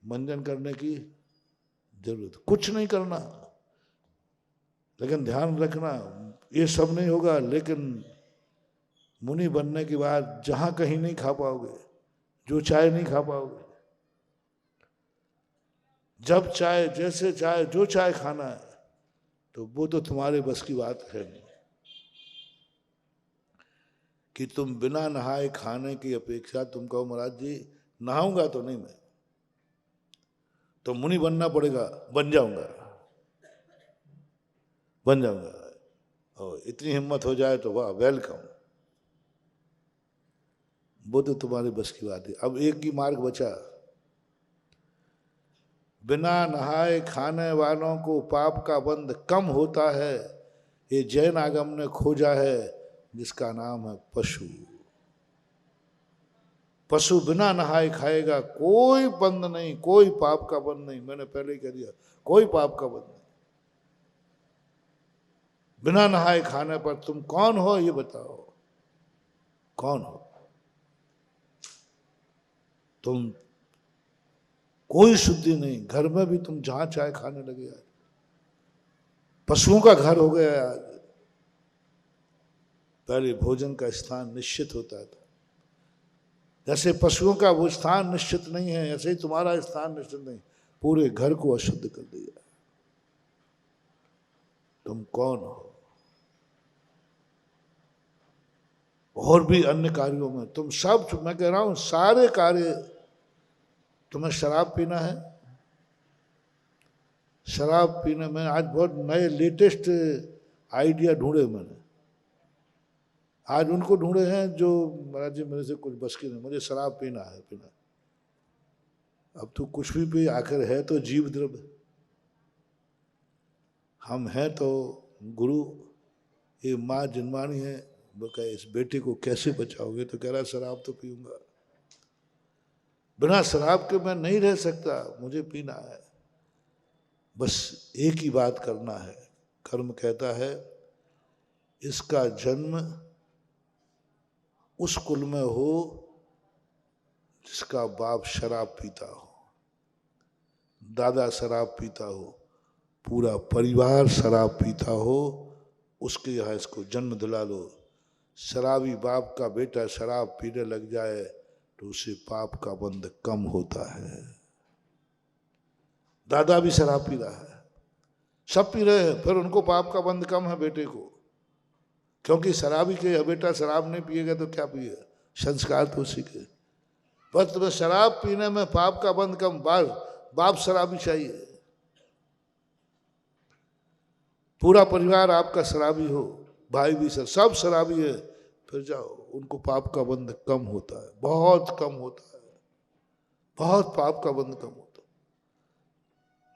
मंजन करने की जरूरत कुछ नहीं करना। लेकिन ध्यान रखना, ये सब नहीं होगा। लेकिन मुनि बनने के बाद जहां कहीं नहीं खा पाओगे, जो चाहे नहीं खा पाओगे। जब चाहे, जैसे चाहे, जो चाहे खाना है, तो वो तो तुम्हारे बस की बात है नहीं कि तुम बिना नहाए खाने की अपेक्षा तुम कहो महाराज जी नहाऊंगा तो नहीं, मैं तो मुनि बनना पड़ेगा। बन जाऊंगा, बन जाऊंगा। और इतनी हिम्मत हो जाए तो वाह, वेलकम। वो तो तुम्हारे बस की बात है। अब एक ही मार्ग बचा, बिना नहाए खाने वालों को पाप का बंध कम होता है। ये जैन आगम ने खोजा है, जिसका नाम है पशु। पशु बिना नहाए खाएगा, कोई बंध नहीं, कोई पाप का बंध नहीं। मैंने पहले ही कह दिया, कोई पाप का बंध नहीं। बिना नहाए खाने पर तुम कौन हो ये बताओ, कौन हो तुम? कोई शुद्धि नहीं, घर में भी तुम जहां चाहे खाने लगे आज। पशुओं का घर हो गया आज। पहले भोजन का स्थान निश्चित होता था, जैसे पशुओं का वो स्थान निश्चित नहीं है, ऐसे ही तुम्हारा स्थान निश्चित नहीं, पूरे घर को अशुद्ध कर दिया। तुम कौन हो? और भी अन्य कार्यों में तुम सब, मैं कह रहा हूं सारे कार्य, तुम्हें शराब पीना है, शराब पीने में आज बहुत नए लेटेस्ट आइडिया ढूंढे मैंने, आज उनको ढूंढे हैं जो महाराज जी मेरे से कुछ बस की नहीं, मुझे शराब पीना है, पीना। अब तो कुछ भी पी, आखिर है तो जीव द्रव्य, हम हैं तो गुरु। ये माँ जिनवाणी है, वो कहे इस बेटे को कैसे बचाओगे, तो कह रहा शराब तो पीऊंगा, बिना शराब के मैं नहीं रह सकता, मुझे पीना है। बस एक ही बात करना है। कर्म कहता है इसका जन्म उस कुल में हो जिसका बाप शराब पीता हो, दादा शराब पीता हो, पूरा परिवार शराब पीता हो, उसके यहाँ इसको जन्म दिला लो। शराबी बाप का बेटा शराब पीने लग जाए तो उसे पाप का बंध कम होता है। दादा भी शराब पी रहा है, सब पी रहे हैं, फिर उनको पाप का बंध कम है बेटे को, क्योंकि शराबी के बेटा शराब नहीं पिएगा तो क्या पिएगा, संस्कार तो उसी के। बस तुम्हें शराब पीने में पाप का बंध कम, बाप शराबी चाहिए, पूरा परिवार आपका शराबी हो, भाई भी सब शराबी है, फिर जाओ, उनको पाप का बंध कम होता है, बहुत कम होता है, बहुत पाप का बंध कम होता है।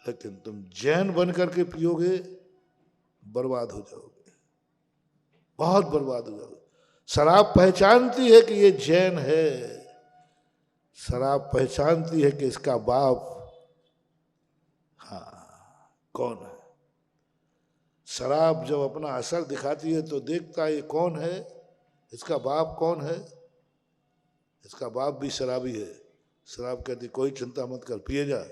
लेकिन तुम जैन बन करके पियोगे, बर्बाद हो जाओगे, बहुत बर्बाद हो जाओगे। शराब पहचानती है कि ये जैन है, शराब पहचानती है कि इसका बाप हाँ कौन है। शराब जब अपना असर दिखाती है तो देखता है ये कौन है, इसका बाप कौन है। इसका बाप भी शराबी है, शराब कहती कोई चिंता मत कर, पिए जा,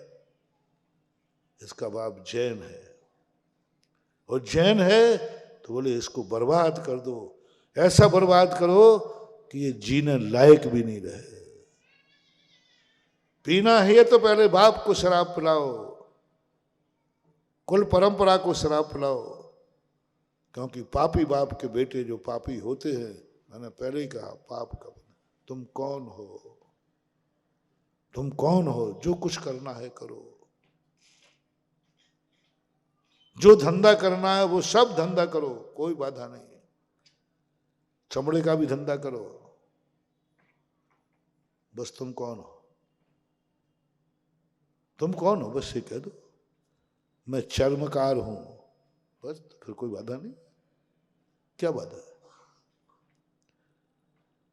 इसका बाप जैन है, और जैन है तो बोले इसको बर्बाद कर दो, ऐसा बर्बाद करो कि ये जीने लायक भी नहीं रहे। पीना है तो पहले बाप को शराब पिलाओ, कुल परंपरा को शराब पिलाओ, क्योंकि पापी बाप के बेटे जो पापी होते हैं, मैंने पहले ही कहा पाप का। तुम कौन हो? तुम कौन हो? जो कुछ करना है करो, जो धंधा करना है वो सब धंधा करो, कोई बाधा नहीं, चमड़े का भी धंधा करो, बस तुम कौन हो? तुम कौन हो बस ये कह दो, मैं चर्मकार हूं, बस, फिर कोई बाधा नहीं। क्या बाधा है?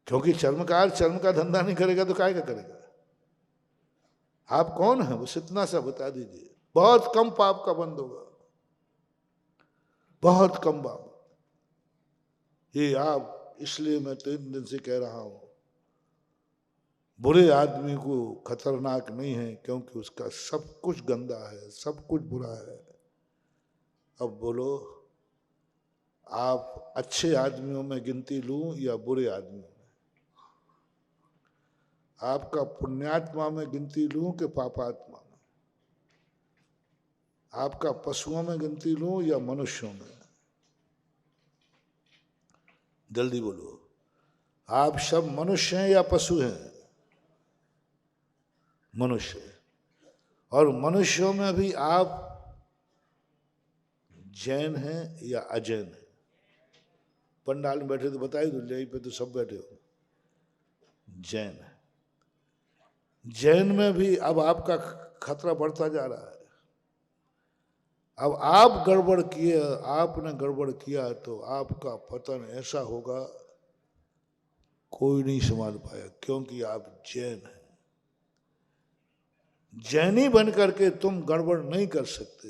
क्योंकि चर्मकार चर्म का धंधा नहीं करेगा तो काय का करेगा। आप कौन है बस इतना सा बता दीजिए, बहुत कम पाप का बंद होगा, बहुत कम पाप। ये आप, इसलिए मैं 3 दिन से कह रहा हूं, बुरे आदमी को खतरनाक नहीं है, क्योंकि उसका सब कुछ गंदा है, सब कुछ बुरा है। अब बोलो, आप अच्छे आदमियों में गिनती लूं या बुरे आदमियों में? आपका पुण्यात्मा में गिनती लूं कि पापात्मा में? आपका पशुओं में गिनती लूं या मनुष्यों में? जल्दी बोलो, आप सब मनुष्य हैं या पशु हैं? मनुष्य। और मनुष्यों में भी आप जैन हैं या अजैन हैं? पंडाल में बैठे तो बताइए, तो यहीं पे तो सब बैठे हो, जैन है। जैन में भी अब आपका खतरा बढ़ता जा रहा है। अब आप गड़बड़ किए, आपने गड़बड़ किया तो आपका पतन ऐसा होगा कोई नहीं संभाल पाया, क्योंकि आप जैन हैं। जैनी बन करके तुम गड़बड़ नहीं कर सकते।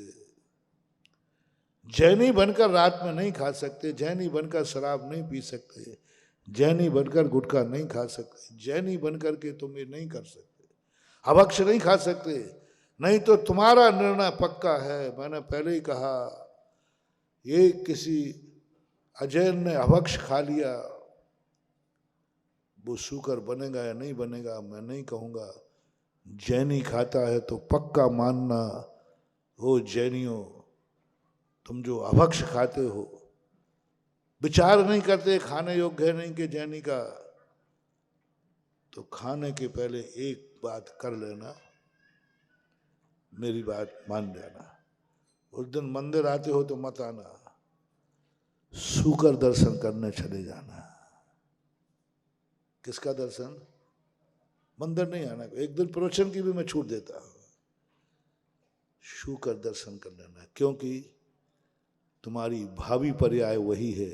जैनी बनकर रात में नहीं खा सकते, जैनी बनकर शराब नहीं पी सकते, जैनी बनकर गुटखा नहीं खा सकते, जैनी बनकर के तुम ये नहीं कर सकते, अभक्ष नहीं खा सकते, नहीं तो तुम्हारा निर्णय पक्का है। मैंने पहले ही कहा, ये किसी अजैन ने अभक्ष खा लिया, वो शूकर बनेगा या नहीं बनेगा मैं नहीं कहूँगा। जैनी खाता है तो पक्का मानना, हो जैनियों तुम जो अभक्ष खाते हो, विचार नहीं करते खाने योग्य है नहीं कि जैनी का, तो खाने के पहले एक बात कर लेना, मेरी बात मान लेना। उस दिन मंदिर आते हो तो मत आना, शूकर दर्शन करने चले जाना। किसका दर्शन? मंदिर नहीं आना। एक दिन प्रवचन की भी मैं छूट देता हूं, शूकर दर्शन कर लेना, क्योंकि तुम्हारी भावी पर्याय वही है।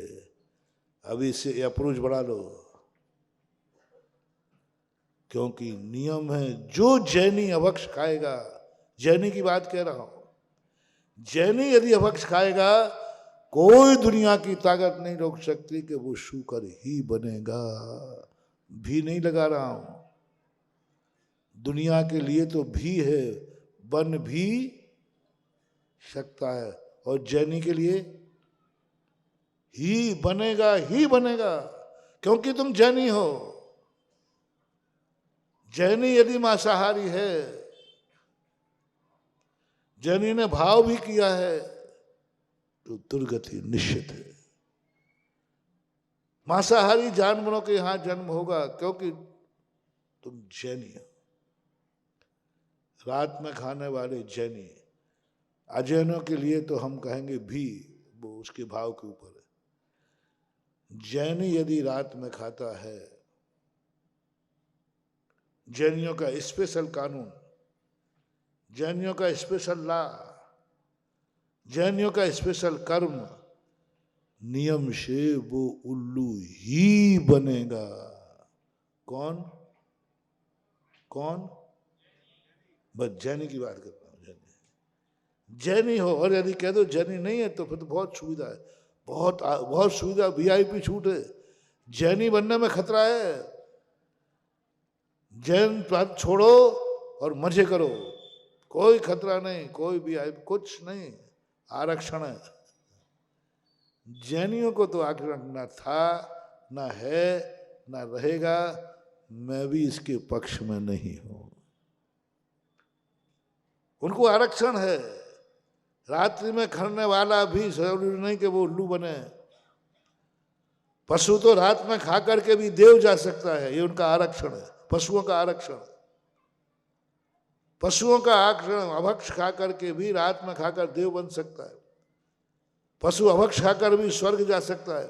अभी से अप्रोच बढ़ा लो, क्योंकि नियम है जो जैनी अभक्ष खाएगा, जैनी की बात कह रहा हूं, जैनी यदि अभक्ष खाएगा कोई दुनिया की ताकत नहीं रोक सकती कि वो शूकर ही बनेगा। भी नहीं लगा रहा हूं, दुनिया के लिए तो भी है, बन भी सकता है, और जैनी के लिए ही बनेगा, क्योंकि तुम जैनी हो। जैनी यदि मांसाहारी है, जैनी ने भाव भी किया है, तो दुर्गति निश्चित है। मांसाहारी जानवरों के यहां जन्म होगा, क्योंकि तुम जैनी हो। रात में खाने वाले जैनी, अजैनों के लिए तो हम कहेंगे भी, वो उसके भाव के ऊपर है। जैनी यदि रात में खाता है, जैनियों का स्पेशल कानून, जैनियों का स्पेशल लॉ, जैनियों का स्पेशल कर्म, नियम से वो उल्लू ही बनेगा। कौन कौन? बस जैनी की बात कर रहा हूं। जैनी हो, और यदि कह दो जैनी नहीं है तो फिर तो बहुत सुविधा है, बहुत सुविधा, वीआईपी छूट है। जैनी बनने में खतरा है। जैन बात छोड़ो और मजे करो, कोई खतरा नहीं, कोई वीआईपी कुछ नहीं, आरक्षण है। जैनियों को तो आरक्षण न था, न है, न रहेगा। मैं भी इसके पक्ष में नहीं हूं। उनको आरक्षण है। रात्रि में खाने वाला भी जरूरी नहीं कि वो उल्लू बने। पशु तो रात में खा करके भी देव जा सकता है, ये उनका आरक्षण है, पशुओं का आरक्षण। पशुओं का आरक्षण, अभक्ष खा करके भी रात में खाकर देव बन सकता है। पशु अभक्ष खाकर भी स्वर्ग जा सकता है।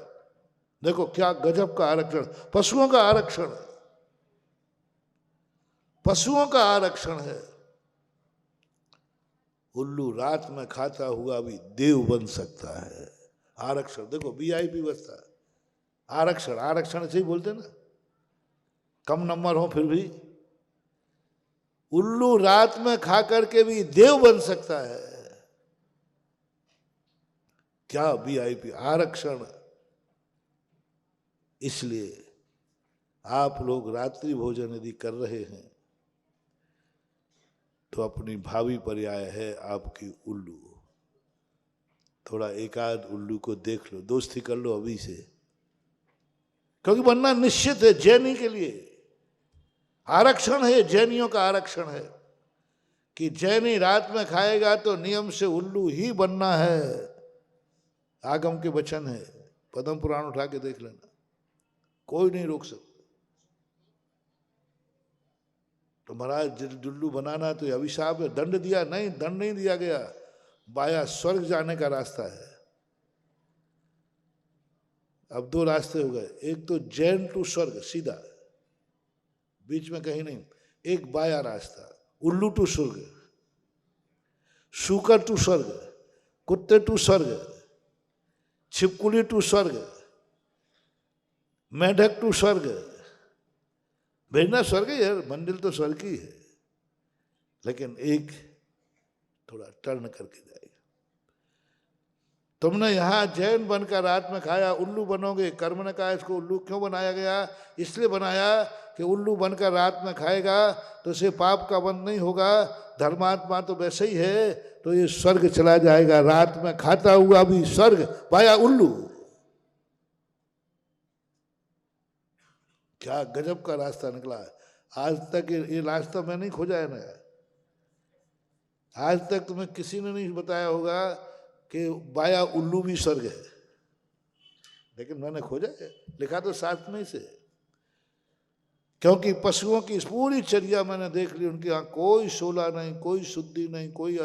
देखो क्या गजब का आरक्षण, पशुओं का आरक्षण है, पशुओं का आरक्षण है। उल्लू रात में खाता हुआ भी देव बन सकता है। आरक्षण देखो, वीआईपी व्यवस्था, आरक्षण, आरक्षण से ही बोलते ना, कम नंबर हो फिर भी। उल्लू रात में खा करके भी देव बन सकता है। क्या वीआईपी, आरक्षण। इसलिए आप लोग रात्रि भोजन यदि कर रहे हैं तो अपनी भावी पर्याय है आपकी उल्लू। थोड़ा एकाध उल्लू को देख लो, दोस्ती कर लो अभी से, क्योंकि बनना निश्चित है। जैनी के लिए आरक्षण है, जैनियों का आरक्षण है कि जैनी रात में खाएगा तो नियम से उल्लू ही बनना है। आगम के वचन है, पद्म पुराण उठा के देख लेना, कोई नहीं रोक सकता। तो महाराज उल्लू बनाना तो अभिशाप है, दंड दिया? नहीं, दंड नहीं दिया गया, बाया स्वर्ग जाने का रास्ता है। अब दो रास्ते हो गए, एक तो जैन टू स्वर्ग सीधा, बीच में कहीं नहीं, एक बाया रास्ता, उल्लू टू स्वर्ग, शूकर टू स्वर्ग, कुत्ते टू स्वर्ग, छिपकुली टू स्वर्ग, मेढक टू स्वर्ग। भेजना स्वर्ग ही है, मंजिल तो स्वर्ग ही है, लेकिन एक थोड़ा टर्न करके जाएगा। तुमने यहाँ जैन बनकर रात में खाया, उल्लू बनोगे। कर्म ने कहा इसको उल्लू क्यों बनाया गया? इसलिए बनाया कि उल्लू बनकर रात में खाएगा तो इसे पाप का बंध नहीं होगा। धर्मात्मा तो वैसे ही है, तो ये स्वर्ग चला जाएगा, रात में खाता हुआ भी स्वर्ग पाया उल्लू। क्या गजब का रास्ता निकला है। आज तक ये रास्ता मैं नहीं खोजा है ना। आज तक तुम्हें किसी ने नहीं बताया होगा कि बाया उल्लू भी स्वर्ग है, लेकिन मैंने खोजा है, लिखा तो शास्त्र में से। क्योंकि पशुओं की पूरी चर्या मैंने देख ली, उनके यहाँ कोई सोला नहीं, कोई शुद्धि नहीं, कोई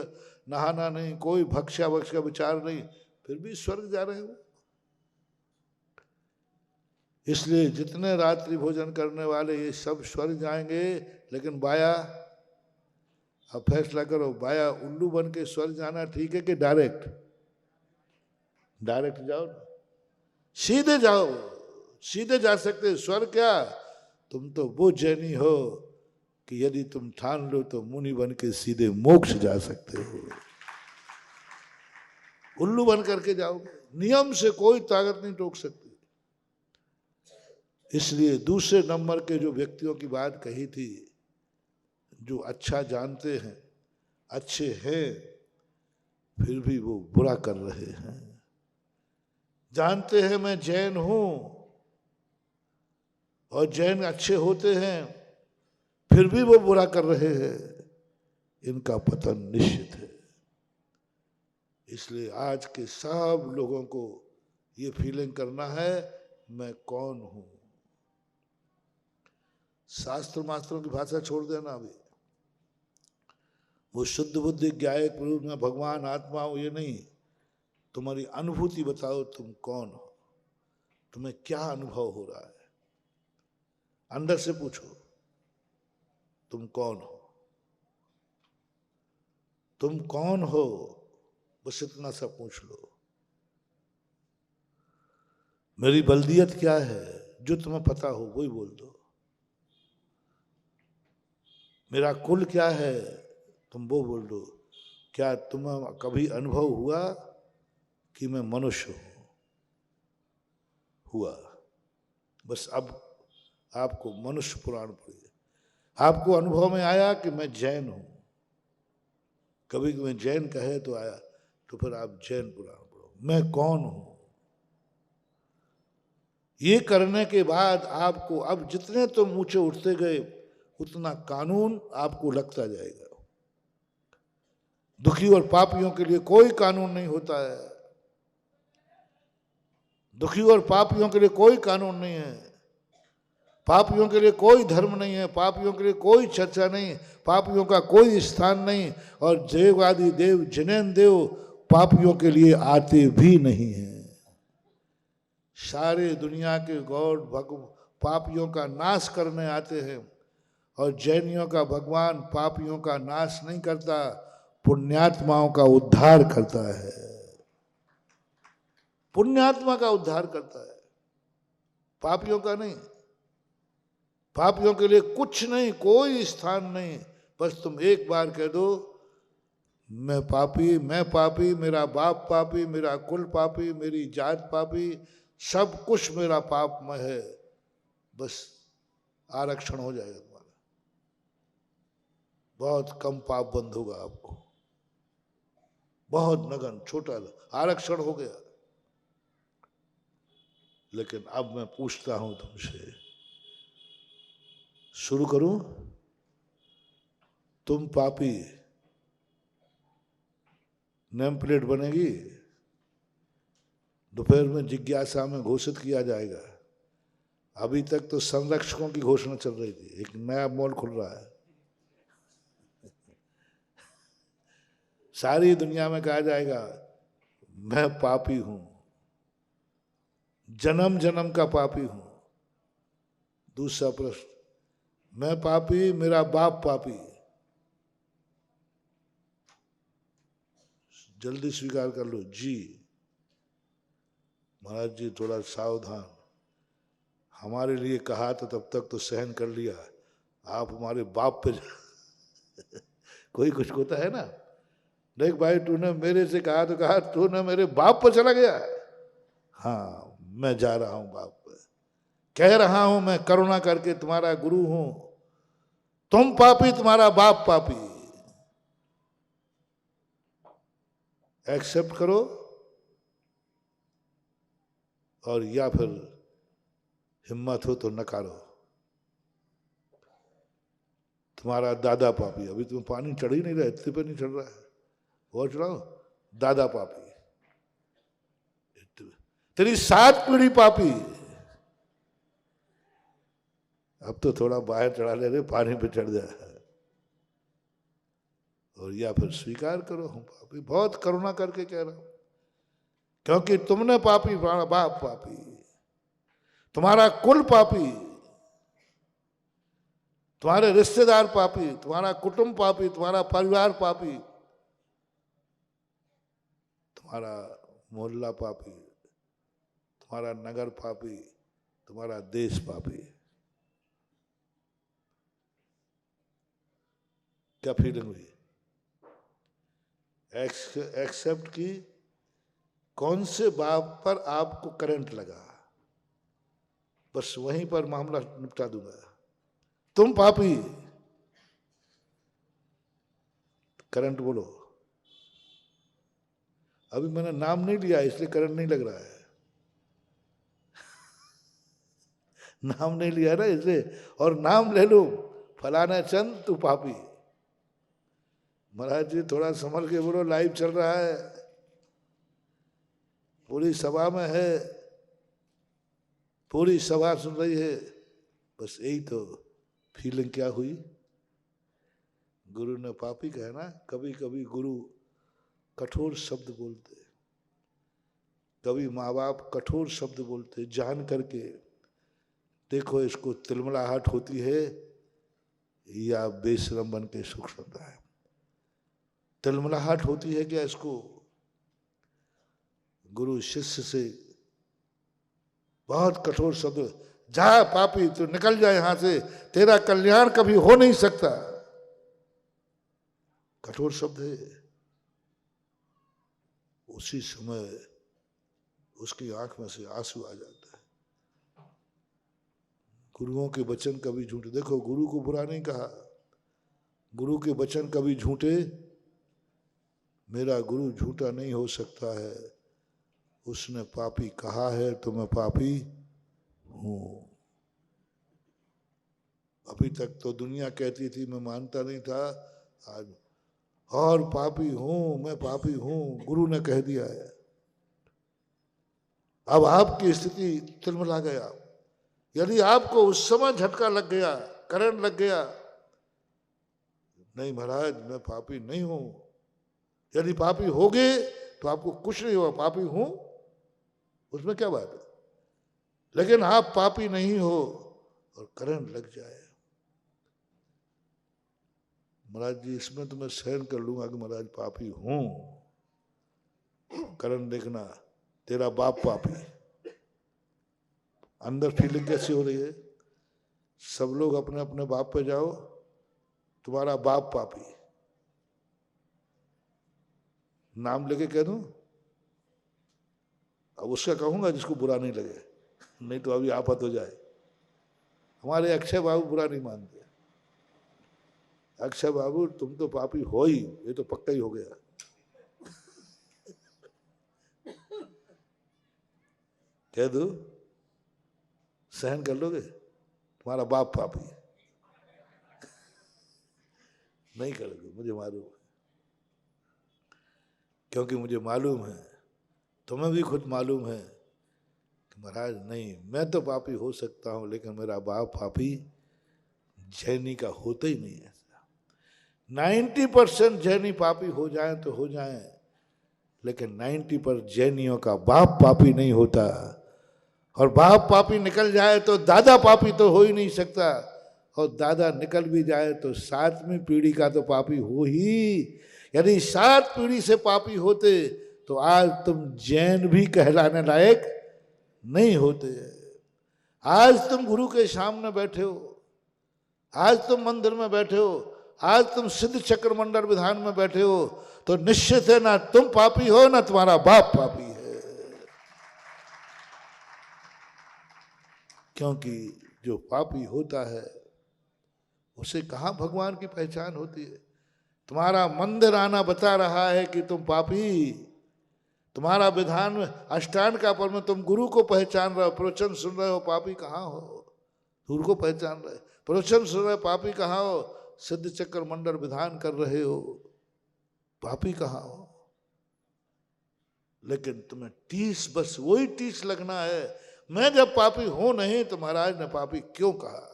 नहाना नहीं, कोई भक्ष्या वक्ष का विचार नहीं, फिर भी स्वर्ग जा रहे हैं वो। इसलिए जितने रात्रि भोजन करने वाले ये सब स्वर्ग जाएंगे। लेकिन बाया, अब फैसला करो, बाया उल्लू बन के स्वर्ग जाना ठीक है कि डायरेक्ट? डायरेक्ट जाओ ना, सीधे जाओ, सीधे जा सकते। स्वर्ग क्या, तुम तो वो जैनी हो कि यदि तुम ठान लो तो मुनि बन के सीधे मोक्ष जा सकते हो। उल्लू बन करके जाओगे, नियम से कोई ताकत नहीं टोक सकती। इसलिए दूसरे नंबर के जो व्यक्तियों की बात कही थी, जो अच्छा जानते हैं, अच्छे हैं, फिर भी वो बुरा कर रहे हैं। जानते हैं मैं जैन हूं और जैन अच्छे होते हैं, फिर भी वो बुरा कर रहे हैं, इनका पतन निश्चित है। इसलिए आज के सब लोगों को ये फीलिंग करना है, मैं कौन हूं। शास्त्र मास्त्रों की भाषा छोड़ देना। अभी वो शुद्ध बुद्धि ज्ञायक रूप में भगवान आत्मा हो, ये नहीं। तुम्हारी अनुभूति बताओ, तुम कौन हो, तुम्हें क्या अनुभव हो रहा है, अंदर से पूछो तुम कौन हो। तुम कौन हो, बस इतना सा पूछ लो। मेरी बल्दियत क्या है, जो तुम्हें पता हो वही बोल दो। मेरा कुल क्या है, तुम वो बोल दो। क्या तुम्हें कभी अनुभव हुआ कि मैं मनुष्य हूं? हुआ। बस अब आपको मनुष्य पुराण पढ़िए, आपको अनुभव में आया कि मैं जैन हूं। कभी कभी जैन कहे तो आया, तो फिर आप जैन पुराण पढ़ो, मैं कौन हूं। ये करने के बाद आपको अब जितने तुम ऊंचे उठते गए, उतना कानून आपको लगता जाएगा। दुखी और पापियों के लिए कोई कानून नहीं होता है। दुखी और पापियों के लिए कोई कानून नहीं है। पापियों के लिए कोई धर्म नहीं है, पापियों के लिए कोई चर्चा नहीं, पापियों का कोई स्थान नहीं। और देवादि देव जिनेन देव पापियों के लिए आते भी नहीं हैं। सारे दुनिया के गॉड पापियों का नाश करने आते हैं, और जैनियों का भगवान पापियों का नाश नहीं करता, पुण्यात्माओं का उद्धार करता है। पुण्यात्मा का उद्धार करता है, पापियों का नहीं। पापियों के लिए कुछ नहीं, कोई स्थान नहीं। बस तुम एक बार कह दो, मैं पापी, मैं पापी, मेरा बाप पापी, मेरा कुल पापी, मेरी जात पापी, सब कुछ मेरा पापमय है। बस आरक्षण हो जाएगा तुम्हारा, बहुत कम पाप बंद होगा आपको, बहुत नगन छोटा आरक्षण हो गया। लेकिन अब मैं पूछता हूं तुमसे, शुरू करूं? तुम पापी, नेम प्लेट बनेगी, दोपहर में जिज्ञासा में घोषित किया जाएगा। अभी तक तो संरक्षकों की घोषणा चल रही थी, एक नया मॉल खुल रहा है। सारी दुनिया में कहा जाएगा मैं पापी हूं, जन्म जन्म का पापी हूं। दूसरा प्रश्न, मैं पापी, मेरा बाप पापी। जल्दी स्वीकार कर लो जी। महाराज जी थोड़ा सावधान, हमारे लिए कहा तो तब तक तो सहन कर लिया, आप हमारे बाप पे कोई कुछ होता है ना, देख भाई, तूने मेरे से कहा तो कहा, तूने मेरे बाप पर चला गया। हाँ, मैं जा रहा हूं बाप पर, कह रहा हूं मैं करुणा करके तुम्हारा गुरु हूं, तुम पापी, तुम्हारा बाप पापी। एक्सेप्ट करो और या फिर हिम्मत हो तो नकारो। तुम्हारा दादा पापी, अभी तुम्हें पानी चढ़ ही नहीं रहा, इतने पे नहीं चढ़ रहा है, और चढ़ाओ। दादा पापी, तेरी 7 पीढ़ी पापी। अब तो थोड़ा बाहर चढ़ा ले रहे, पानी पे चढ़ जाए। और या फिर स्वीकार करो हम पापी, बहुत करुणा करके कह रहा हूं, क्योंकि तुमने पापी, तुम्हारा बाप पापी, तुम्हारा कुल पापी, तुम्हारे रिश्तेदार पापी, तुम्हारा कुटुंब पापी, तुम्हारा परिवार पापी, तुम्हारा मोहल्ला पापी, तुम्हारा नगर पापी, तुम्हारा देश पापी। क्या फीलिंग हुई? एक्सेप्ट की। कौन से बाप पर आपको करंट लगा, बस वहीं पर मामला निपटा दूंगा। तुम पापी, करंट बोलो। अभी मैंने नाम नहीं लिया इसलिए करंट नहीं लग रहा है। नाम नहीं लिया ना इसलिए, और नाम ले लो, फलाना चंद तू पापी। महाराज जी थोड़ा संभल के बोलो, लाइव चल रहा है, पूरी सभा में है, पूरी सभा सुन रही है। बस यही तो फीलिंग क्या हुई? गुरु ने पापी कहा ना। कभी कभी गुरु कठोर शब्द बोलते, कभी माँ बाप कठोर शब्द बोलते जान करके। देखो इसको तिलमिलाहट होती है या बेशरम बन के सुख सुनता है। तिलमिलाहट होती है क्या इसको? गुरु शिष्य से बहुत कठोर शब्द, जा पापी तू निकल जा यहां से, तेरा कल्याण कभी हो नहीं सकता, कठोर शब्द है। उसी समय उसकी आंख में से आंसू आ जाता है। गुरुओं के वचन कभी झूठे, देखो गुरु को बुरा नहीं कहा, गुरु के वचन कभी झूठे, मेरा गुरु झूठा नहीं हो सकता है, उसने पापी कहा है तो मैं पापी हूं। अभी तक तो दुनिया कहती थी, मैं मानता नहीं था, आज और पापी हूं, मैं पापी हूं, गुरु ने कह दिया है। अब आपकी स्थिति तिलमिला गया। यदि आपको उस समय झटका लग गया, करंट लग गया, नहीं महाराज मैं पापी नहीं हूं, यदि पापी होगे तो आपको कुछ नहीं होगा, पापी हूं उसमें क्या बात है। लेकिन आप पापी नहीं हो और करंट लग जाए, महाराज जी इसमें तो मैं सहन कर लूंगा कि महाराज पापी हूं, करंट देखना तेरा बाप पापी। अंदर फीलिंग कैसी हो रही है? सब लोग अपने अपने बाप पे जाओ, तुम्हारा बाप पापी। नाम लेके कह दूं? अब उसका कहूंगा जिसको बुरा नहीं लगे, नहीं तो अभी आफत हो जाए। हमारे अक्षय बाबू बुरा नहीं मानते। अक्षय बाबू तुम तो पापी हो ही, ये तो पक्का ही हो गया। कह दो, सहन कर लोगे? तुम्हारा बाप पापी। नहीं करोगे, मुझे मालूम है, क्योंकि मुझे मालूम है, तुम्हें भी खुद मालूम है कि महाराज नहीं, मैं तो पापी हो सकता हूं, लेकिन मेरा बाप पापी जैनी का होता ही नहीं है। 90% जैनी पापी हो जाए तो हो जाए, लेकिन 90% जैनियों का बाप पापी नहीं होता। और बाप पापी निकल जाए तो दादा पापी तो हो ही नहीं सकता, और दादा निकल भी जाए तो 7वीं पीढ़ी का तो पापी हो ही। यदि 7 पीढ़ी से पापी होते तो आज तुम जैन भी कहलाने लायक नहीं होते। आज तुम गुरु के सामने बैठे हो, आज तुम मंदिर में बैठे हो, आज तुम सिद्ध चक्र मंडल विधान में बैठे हो, तो निश्चित है ना तुम पापी हो ना तुम्हारा बाप पापी है। क्योंकि जो पापी होता है उसे कहाँ भगवान की पहचान होती है। तुम्हारा मंदिर आना बता रहा है कि तुम पापी, तुम्हारा विधान में अष्टांग का पर्व में तुम गुरु को पहचान रहे हो, प्रवचन सुन रहे हो, पापी कहाँ हो। गुरु को पहचान रहे, प्रवचन सुन रहे, पापी कहाँ हो। सिद्ध चक्र मंडल विधान कर रहे हो, पापी कहाँ हो। लेकिन तुम्हें टीस, बस वही टीस लगना है, मैं जब पापी हूं नहीं तो महाराज ने पापी क्यों कहा।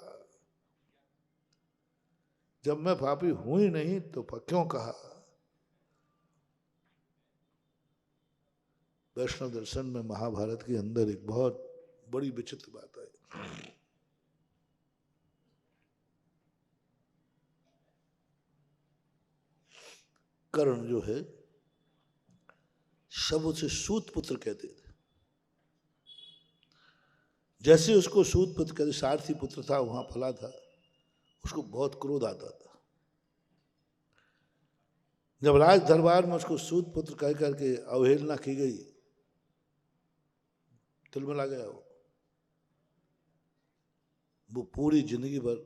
जब मैं पापी हूं ही नहीं तो क्यों कहा। वैष्णव दर्शन में महाभारत के अंदर एक बहुत बड़ी विचित्र बात है। कर्ण जो है सब उसे सूत पुत्र कहते थे। जैसे उसको सूत पुत्र कहते, सारथी पुत्र था, वहां फला था, उसको बहुत क्रोध आता था। जब राज दरबार में उसको सूत पुत्र कह करके अवहेलना की गई, तिलमिला गया वो पूरी जिंदगी भर।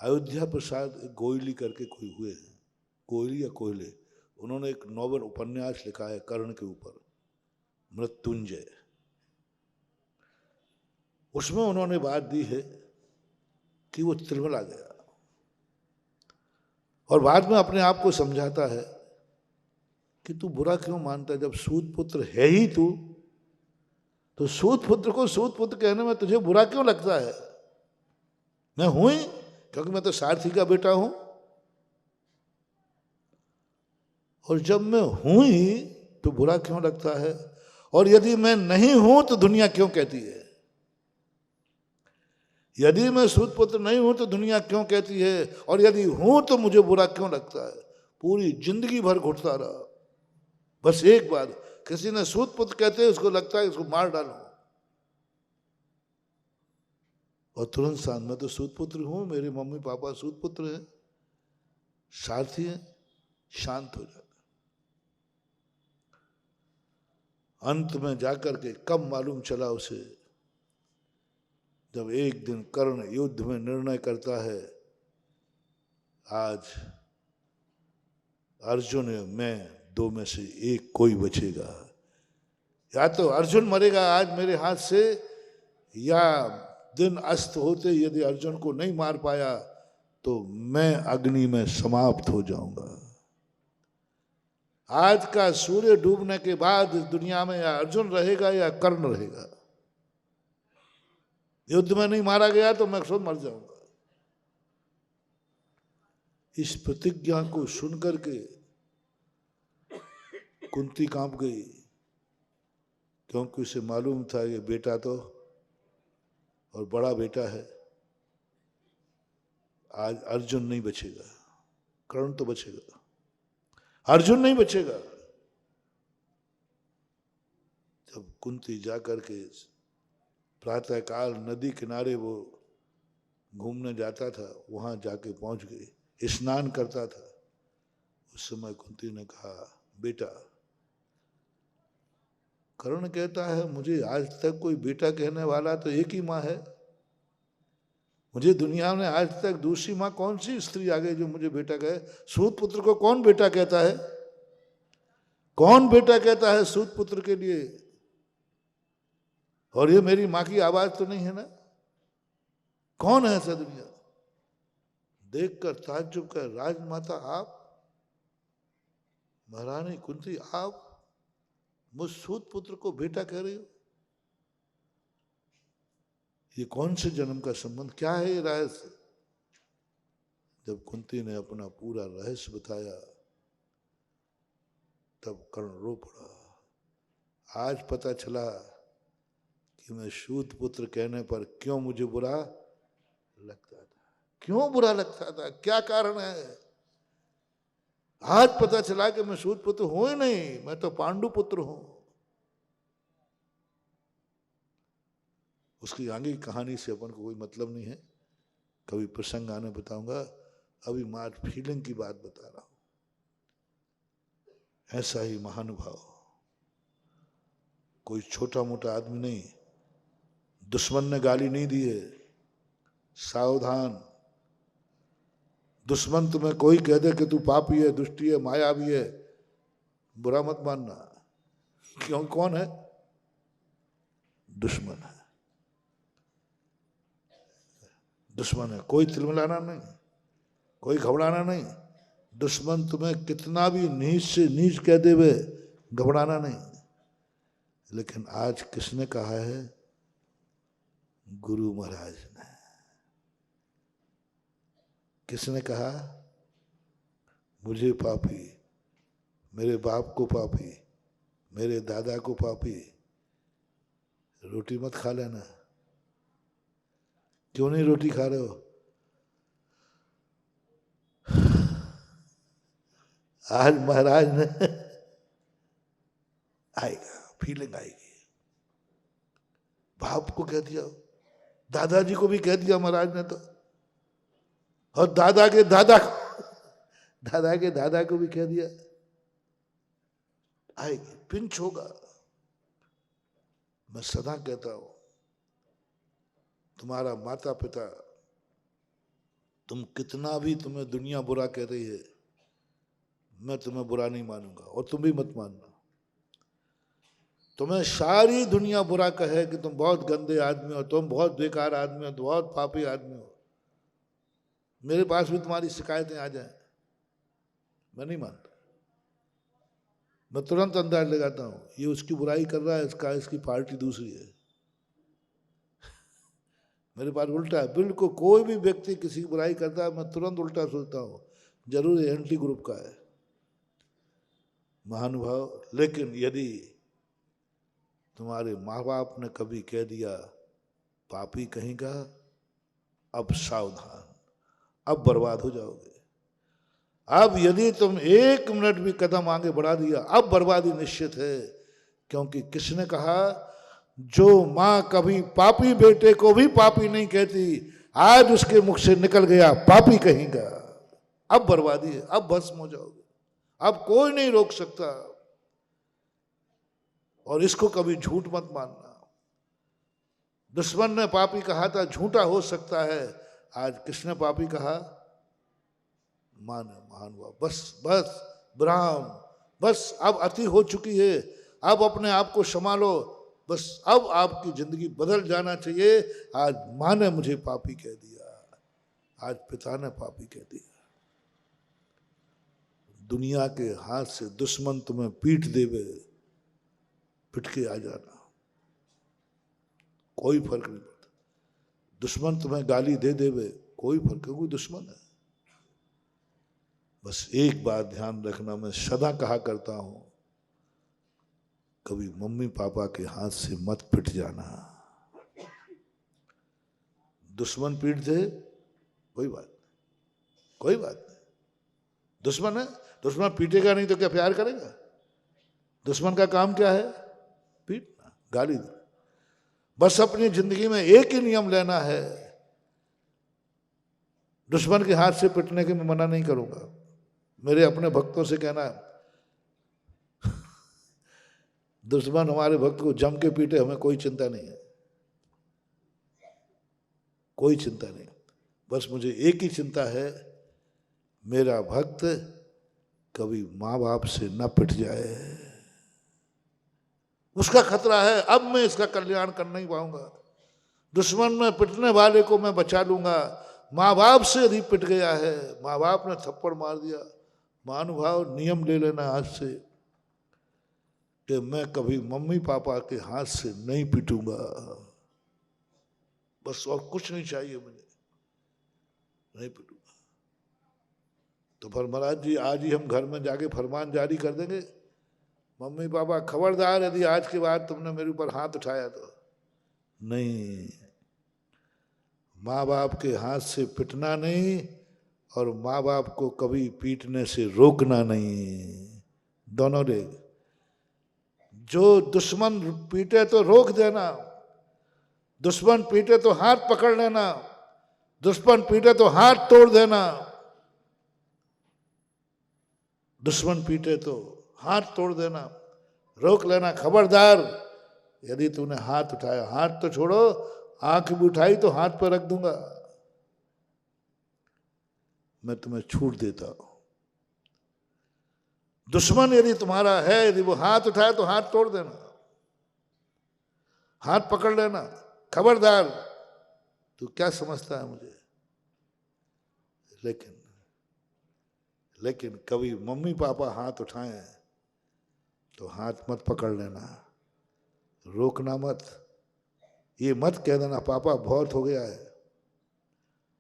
अयोध्या प्रसाद गोयली करके कोई हुए हैं, गोयली या कोयले, उन्होंने एक नोबेल उपन्यास लिखा है कर्ण के ऊपर, मृत्युंजय। उसमें उन्होंने बात दी है कि वो तिलमिला गया और बाद में अपने आप को समझाता है कि तू बुरा क्यों मानता है, जब सूत पुत्र है ही तू, तो सूत पुत्र को सूत पुत्र कहने में तुझे बुरा क्यों लगता है। मैं हूं ही, क्योंकि मैं तो सारथी का बेटा हूं, और जब मैं हूं ही तो बुरा क्यों लगता है। और यदि मैं नहीं हूं तो दुनिया क्यों कहती है। यदि मैं सूत पुत्र नहीं हूं तो दुनिया क्यों कहती है, और यदि हूं तो मुझे बुरा क्यों लगता है। पूरी जिंदगी भर घुटता रहा। बस एक बार किसी ने सूत पुत्र कहते हैं, उसको लगता है इसको मार डालो, और तुरंत शांत, मैं तो सूत पुत्र हूं, मेरे मम्मी पापा सूत पुत्र हैं, सारथी हैं, शांत हो जाता। अंत में जाकर के कब मालूम चला उसे, जब एक दिन कर्ण युद्ध में निर्णय करता है, आज अर्जुन है, मैं दो में से एक कोई बचेगा। या तो अर्जुन मरेगा आज मेरे हाथ से, या दिन अस्त होते यदि अर्जुन को नहीं मार पाया तो मैं अग्नि में समाप्त हो जाऊंगा। आज का सूर्य डूबने के बाद इस दुनिया में या अर्जुन रहेगा या कर्ण रहेगा। युद्ध में नहीं मारा गया तो मैं खुद मर जाऊंगा। इस प्रतिज्ञा को सुनकर के कुंती कांप गई, क्योंकि उसे मालूम था ये बेटा तो, और बड़ा बेटा है, आज अर्जुन नहीं बचेगा, कर्ण तो बचेगा, अर्जुन नहीं बचेगा। जब कुंती जाकर के प्रातःकाल नदी किनारे वो घूमने जाता था, वहां जाके पहुंच गई, स्नान करता था। उस समय कुंती ने कहा, बेटा। कर्ण कहता है, मुझे आज तक कोई बेटा कहने वाला तो एक ही माँ है, मुझे दुनिया में आज तक दूसरी माँ कौन सी स्त्री आ गई जो मुझे बेटा कहे। सूत पुत्र को कौन बेटा कहता है, कौन बेटा कहता है सूत पुत्र के लिए। और ये मेरी माँ की आवाज तो नहीं है ना, कौन है ऐसा दुनिया। देखकर ताज्जुब कर, राजमाता आप, महारानी कुंती आप मुझ सूत पुत्र को बेटा कह रही हो, ये कौन से जन्म का संबंध, क्या है ये रहस्य। जब कुंती ने अपना पूरा रहस्य बताया तब कर्ण रो पड़ा। आज पता चला कि मैं सूत पुत्र कहने पर क्यों मुझे बुरा लगता था, क्यों बुरा लगता था, क्या कारण है। आज पता चला कि मैं सूत पुत्र हूं ही नहीं, मैं तो पांडु पुत्र हूं। उसकी आगे की कहानी से अपन को कोई मतलब नहीं है, कभी प्रसंग आने बताऊंगा। अभी मैं फीलिंग की बात बता रहा हूं। ऐसा ही महानुभाव, कोई छोटा मोटा आदमी नहीं। दुश्मन ने गाली नहीं दी है, सावधान। दुश्मन तुम्हें कोई कह दे कि तू पापी है, दुष्टी है, मायावी है, बुरा मत मानना। क्यों? कौन है? दुश्मन है, दुश्मन है। कोई तिलमिलाना नहीं, कोई घबराना नहीं। दुश्मन तुम्हें कितना भी नीच से नीच कह देवे, घबराना नहीं। लेकिन आज किसने कहा है? गुरु महाराज ने। किसने कहा? मुझे पापी, मेरे बाप को पापी, मेरे दादा को पापी। रोटी मत खा लेना। क्यों नहीं रोटी खा रहे हो? आज महाराज ने आएगा, फीलिंग आएगी। बाप को कह दिया, दादाजी को भी कह दिया महाराज ने तो, और दादा के दादा को भी कह दिया। आएगी, पिंच होगा। मैं सदा कहता हूं, तुम्हारा माता पिता, तुम कितना भी तुम्हें दुनिया बुरा कह रही है, मैं तुम्हें बुरा नहीं मानूंगा, और तुम भी मत मानना। तुम्हें सारी दुनिया बुरा कहे कि तुम बहुत गंदे आदमी हो, तुम बहुत बेकार आदमी हो, तुम बहुत पापी आदमी हो, मेरे पास भी तुम्हारी शिकायतें आ जाएं, मैं नहीं मानता। मैं तुरंत अंदाज लगाता हूं ये उसकी बुराई कर रहा है, इसकी पार्टी दूसरी है। मेरे पास उल्टा है बिल्कुल। कोई भी व्यक्ति किसी की बुराई करता है, मैं तुरंत उल्टा सोचता हूं, जरूर एंटी ग्रुप का है, महानुभाव। लेकिन यदि तुम्हारे माँ बाप ने कभी कह दिया पापी कहीं का, अब सावधान, अब बर्बाद हो जाओगे। अब यदि तुम एक मिनट भी कदम आगे बढ़ा दिया, अब बर्बादी निश्चित है। क्योंकि किसने कहा? जो मां कभी पापी बेटे को भी पापी नहीं कहती, आज उसके मुख से निकल गया पापी कहेगा, अब बर्बादी है, अब भस्म हो जाओगे, अब कोई नहीं रोक सकता। और इसको कभी झूठ मत मानना। दुश्मन ने पापी कहा था, झूठा हो सकता है। आज किसने पापी कहा? मान महानुभाव। बस बस ब्राह्म, बस अब अति हो चुकी है, अब अपने आप को संभालो, बस अब आपकी जिंदगी बदल जाना चाहिए। आज मां ने मुझे पापी कह दिया, आज पिता ने पापी कह दिया। दुनिया के हाथ से दुश्मन तुम्हें पीट देवे, पिट के आ जाना, कोई फर्क नहीं पड़ता। दुश्मन तुम्हें गाली दे देवे, कोई फर्क नहीं, कोई दुश्मन है। बस एक बात ध्यान रखना, मैं सदा कहा करता हूं, कभी मम्मी पापा के हाथ से मत पिट जाना। दुश्मन पीट दे, कोई बात नहीं, कोई बात नहीं। दुश्मन है, दुश्मन पीटेगा नहीं तो क्या प्यार करेगा? दुश्मन का काम क्या है? पीटना, गाली देना। बस अपनी जिंदगी में एक ही नियम लेना है, दुश्मन के हाथ से पिटने के मैं मना नहीं करूंगा। मेरे अपने भक्तों से कहना, दुश्मन हमारे भक्त को जम के पीटे, हमें कोई चिंता नहीं है, कोई चिंता नहीं। बस मुझे एक ही चिंता है, मेरा भक्त कभी माँ बाप से न पिट जाए, उसका खतरा है। अब मैं इसका कल्याण कर नहीं पाऊंगा। दुश्मन में पिटने वाले को मैं बचा लूंगा, माँ बाप से यदि पिट गया है, माँ बाप ने थप्पड़ मार दिया, महानुभाव नियम ले लेना आज से कि मैं कभी मम्मी पापा के हाथ से नहीं पिटूंगा, बस और कुछ नहीं चाहिए मुझे, नहीं पिटूंगा। तो फिर महाराज जी आज ही हम घर में जाके फरमान जारी कर देंगे, मम्मी पापा खबरदार यदि आज के बाद तुमने मेरे ऊपर हाथ उठाया तो। नहीं, माँ बाप के हाथ से पिटना नहीं और माँ बाप को कभी पीटने से रोकना नहीं, दोनों रे। जो दुश्मन पीटे तो रोक देना, दुश्मन पीटे तो हाथ पकड़ लेना, दुश्मन पीटे तो हाथ तोड़ देना, दुश्मन पीटे तो हाथ तोड़ देना, रोक लेना, खबरदार यदि तूने हाथ उठाया, हाथ तो छोड़ो, आंख भी उठाई तो हाथ पर रख दूंगा, मैं तुम्हें छूट देता हूं। दुश्मन यदि तुम्हारा है, यदि वो हाथ उठाए तो हाथ तोड़ देना, हाथ पकड़ लेना, खबरदार तू क्या समझता है मुझे। लेकिन कभी मम्मी पापा हाथ उठाएं तो हाथ मत पकड़ लेना, रोकना मत, ये मत कह देना पापा बहुत हो गया है,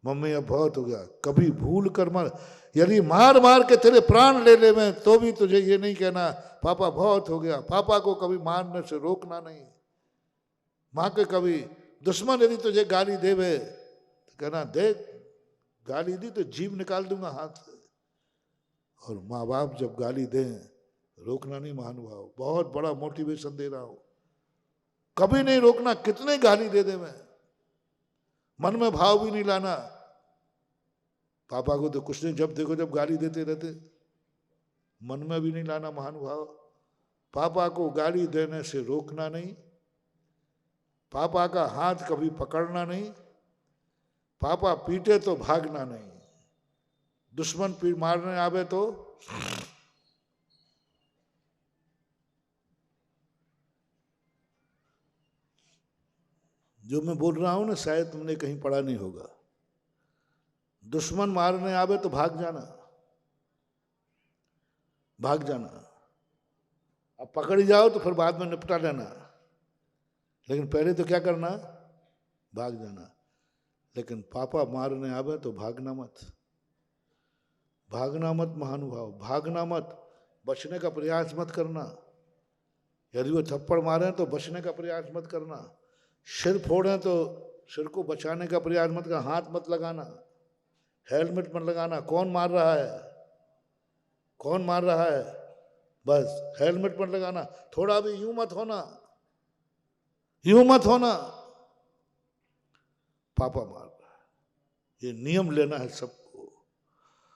मम्मी अब बहुत हो गया। कभी भूल कर मत, यदि मार मार के तेरे प्राण ले ले मैं तो भी तुझे ये नहीं कहना पापा बहुत हो गया। पापा को कभी मारने से रोकना नहीं। माँ के कभी दुश्मन यदि तुझे गाली देवे तो कहना देख गाली दी तो जीभ निकाल दूंगा हाथ से। और माँ बाप जब गाली दें रोकना नहीं महानुभाव, बहुत बड़ा मोटिवेशन दे रहा हूं, कभी नहीं रोकना, कितने गाली दे दे मैं, मन में भाव भी नहीं लाना। पापा को तो कुछ नहीं, जब देखो जब गाली देते रहते, मन में भी नहीं लाना महानुभाव। पापा को गाली देने से रोकना नहीं, पापा का हाथ कभी पकड़ना नहीं, पापा पीटे तो भागना नहीं, दुश्मन पीट मारने आवे तो जो मैं बोल रहा हूं ना शायद तुमने कहीं पढ़ा नहीं होगा। दुश्मन मारने आवे तो भाग जाना, भाग जाना। अब पकड़ जाओ तो फिर बाद में निपटा लेना, लेकिन पहले तो क्या करना, भाग जाना। लेकिन पापा मारने आवे तो भागना मत, भागना मत महानुभाव, भागना मत, बचने का प्रयास मत करना। यदि वो थप्पड़ मारे तो बचने का प्रयास मत करना, सिर फोड़े तो सिर को बचाने का प्रयास मत करना, हाथ मत लगाना, हेलमेट मत लगाना। कौन मार रहा है, कौन मार रहा है, बस हेलमेट मत लगाना। थोड़ा भी यूं मत होना, यूं मत होना, पापा मार रहा है, ये नियम लेना है सबको।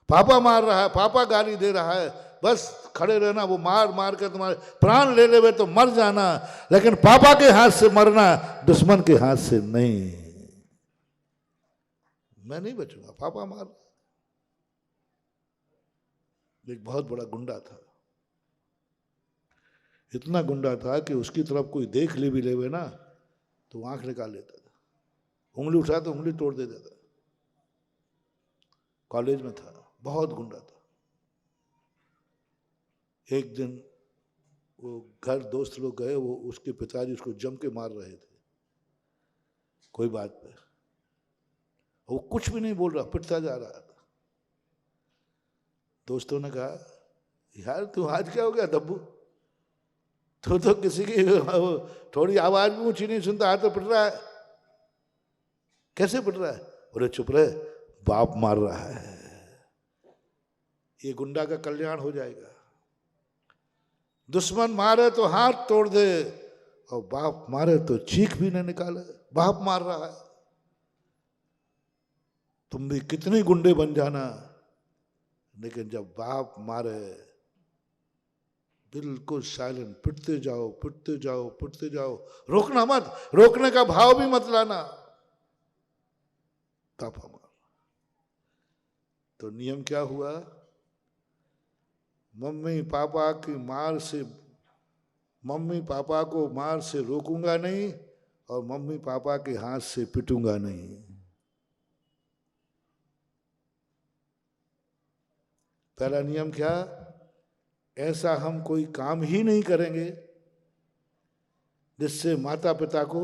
पापा मार रहा है, पापा गाली दे रहा है, बस खड़े रहना। वो मार मार कर तुम्हारे प्राण ले ले तो मर जाना, लेकिन पापा के हाथ से मरना, दुश्मन के हाथ से नहीं। मैं नहीं बचूंगा, पापा मार। एक बहुत बड़ा गुंडा था, इतना गुंडा था कि उसकी तरफ कोई देख ले भी लेवे ना तो आंख निकाल लेता था, उंगली उठा तो उंगली तोड़ देता था। कॉलेज में था, बहुत गुंडा था। एक दिन वो घर दोस्त लोग गए, वो उसके पिताजी उसको जम के मार रहे थे कोई बात पे, वो कुछ भी नहीं बोल रहा, पिटता जा रहा था। दोस्तों ने कहा यार तू आज क्या हो गया दब्बू, तो किसी की थोड़ी आवाज भी ऊंची नहीं सुनता, हाथ तो पिट रहा है, कैसे पिट रहा है। बोले चुप रहे, बाप मार रहा है, ये गुंडा का कल्याण हो जाएगा। दुश्मन मारे तो हाथ तोड़ दे, और बाप मारे तो चीख भी न निकाले, बाप मार रहा है। तुम भी कितने गुंडे बन जाना, लेकिन जब बाप मारे बिल्कुल साइलेंट, पिटते जाओ पिटते जाओ पिटते जाओ, रोकना मत, रोकने का भाव भी मत लाना, पापा मार। तो नियम क्या हुआ, मम्मी पापा की मार से, मम्मी पापा को मार से रोकूंगा नहीं और मम्मी पापा के हाथ से पिटूंगा नहीं। पहला नियम क्या, ऐसा हम कोई काम ही नहीं करेंगे जिससे माता पिता को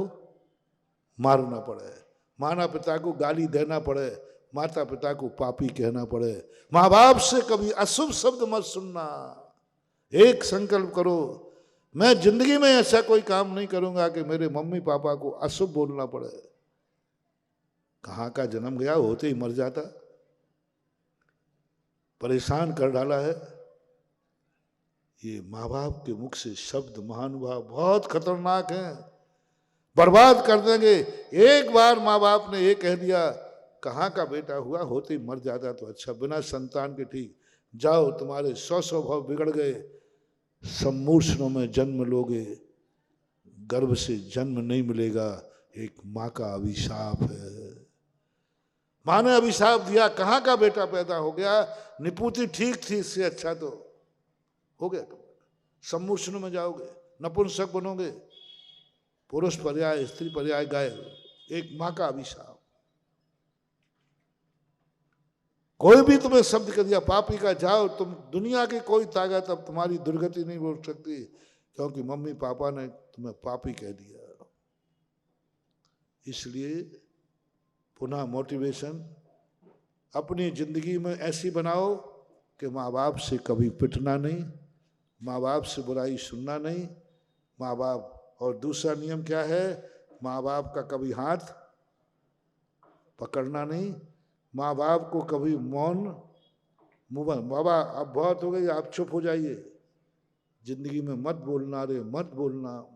मारना पड़े, माता पिता को गाली देना पड़े, माता पिता को पापी कहना पड़े। माँ बाप से कभी अशुभ शब्द मत सुनना। एक संकल्प करो, मैं जिंदगी में ऐसा कोई काम नहीं करूंगा कि मेरे मम्मी पापा को अशुभ बोलना पड़े। कहाँ का जन्म गया, होते ही मर जाता, परेशान कर डाला है। ये माँ बाप के मुख से शब्द महानुभाव बहुत खतरनाक हैं, बर्बाद कर देंगे। एक बार माँ बाप ने ये कह दिया, कहाँ का बेटा हुआ, होते ही मर जाता तो अच्छा, बिना संतान के ठीक, जाओ तुम्हारे 100 स्वभाव बिगड़ गए, सम्मूर्षणों में जन्म लोगे, गर्भ से जन्म नहीं मिलेगा, एक माँ का अभिशाप है। माँ ने अभिशाप दिया, कहाँ का बेटा पैदा हो गया, निपुति ठीक थी, इससे अच्छा तो हो गया, सम्मूर्षणों में जाओगे, नपुंसक बनोगे, पुरुष पर्याय स्त्री पर्याय गायब, एक माँ का अभिशाप। कोई भी तुम्हें शब्द कर दिया पापी का, जाओ, तुम दुनिया की कोई ताकत अब तुम्हारी दुर्गति नहीं रोक सकती, क्योंकि मम्मी पापा ने तुम्हें पापी कह दिया। इसलिए पुनः मोटिवेशन, अपनी जिंदगी में ऐसी बनाओ कि माँ बाप से कभी पिटना नहीं, माँ बाप से बुराई सुनना नहीं, माँ बाप, और दूसरा नियम क्या है, माँ बाप का कभी हाथ पकड़ना नहीं, माँ बाप को कभी मौन, बाबा अब बहुत हो गई, आप चुप हो जाइए, जिंदगी में मत बोलना, रे मत बोलना,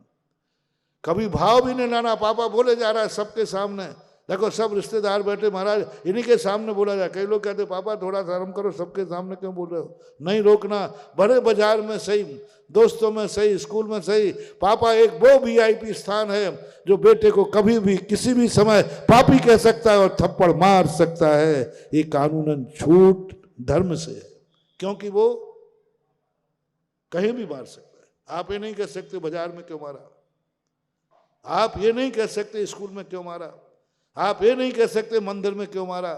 कभी भाव भी नहीं लाना। पापा बोले जा रहा है सबके सामने, देखो सब रिश्तेदार बैठे, महाराज इन्हीं के सामने बोला जाए। कई लोग कहते पापा थोड़ा शर्म करो, सबके सामने क्यों बोल रहे हो, नहीं रोकना। बड़े बाजार में सही, दोस्तों में सही, स्कूल में सही, पापा एक वो वीआईपी स्थान है जो बेटे को कभी भी किसी भी समय पापी कह सकता है और थप्पड़ मार सकता है। ये कानूनन छूट धर्म से है, क्योंकि वो कहीं भी मार सकता है। आप ये नहीं कह सकते बाजार में क्यों मारा, आप ये नहीं कह सकते स्कूल में क्यों मारा, आप ये नहीं कह सकते मंदिर में क्यों मारा,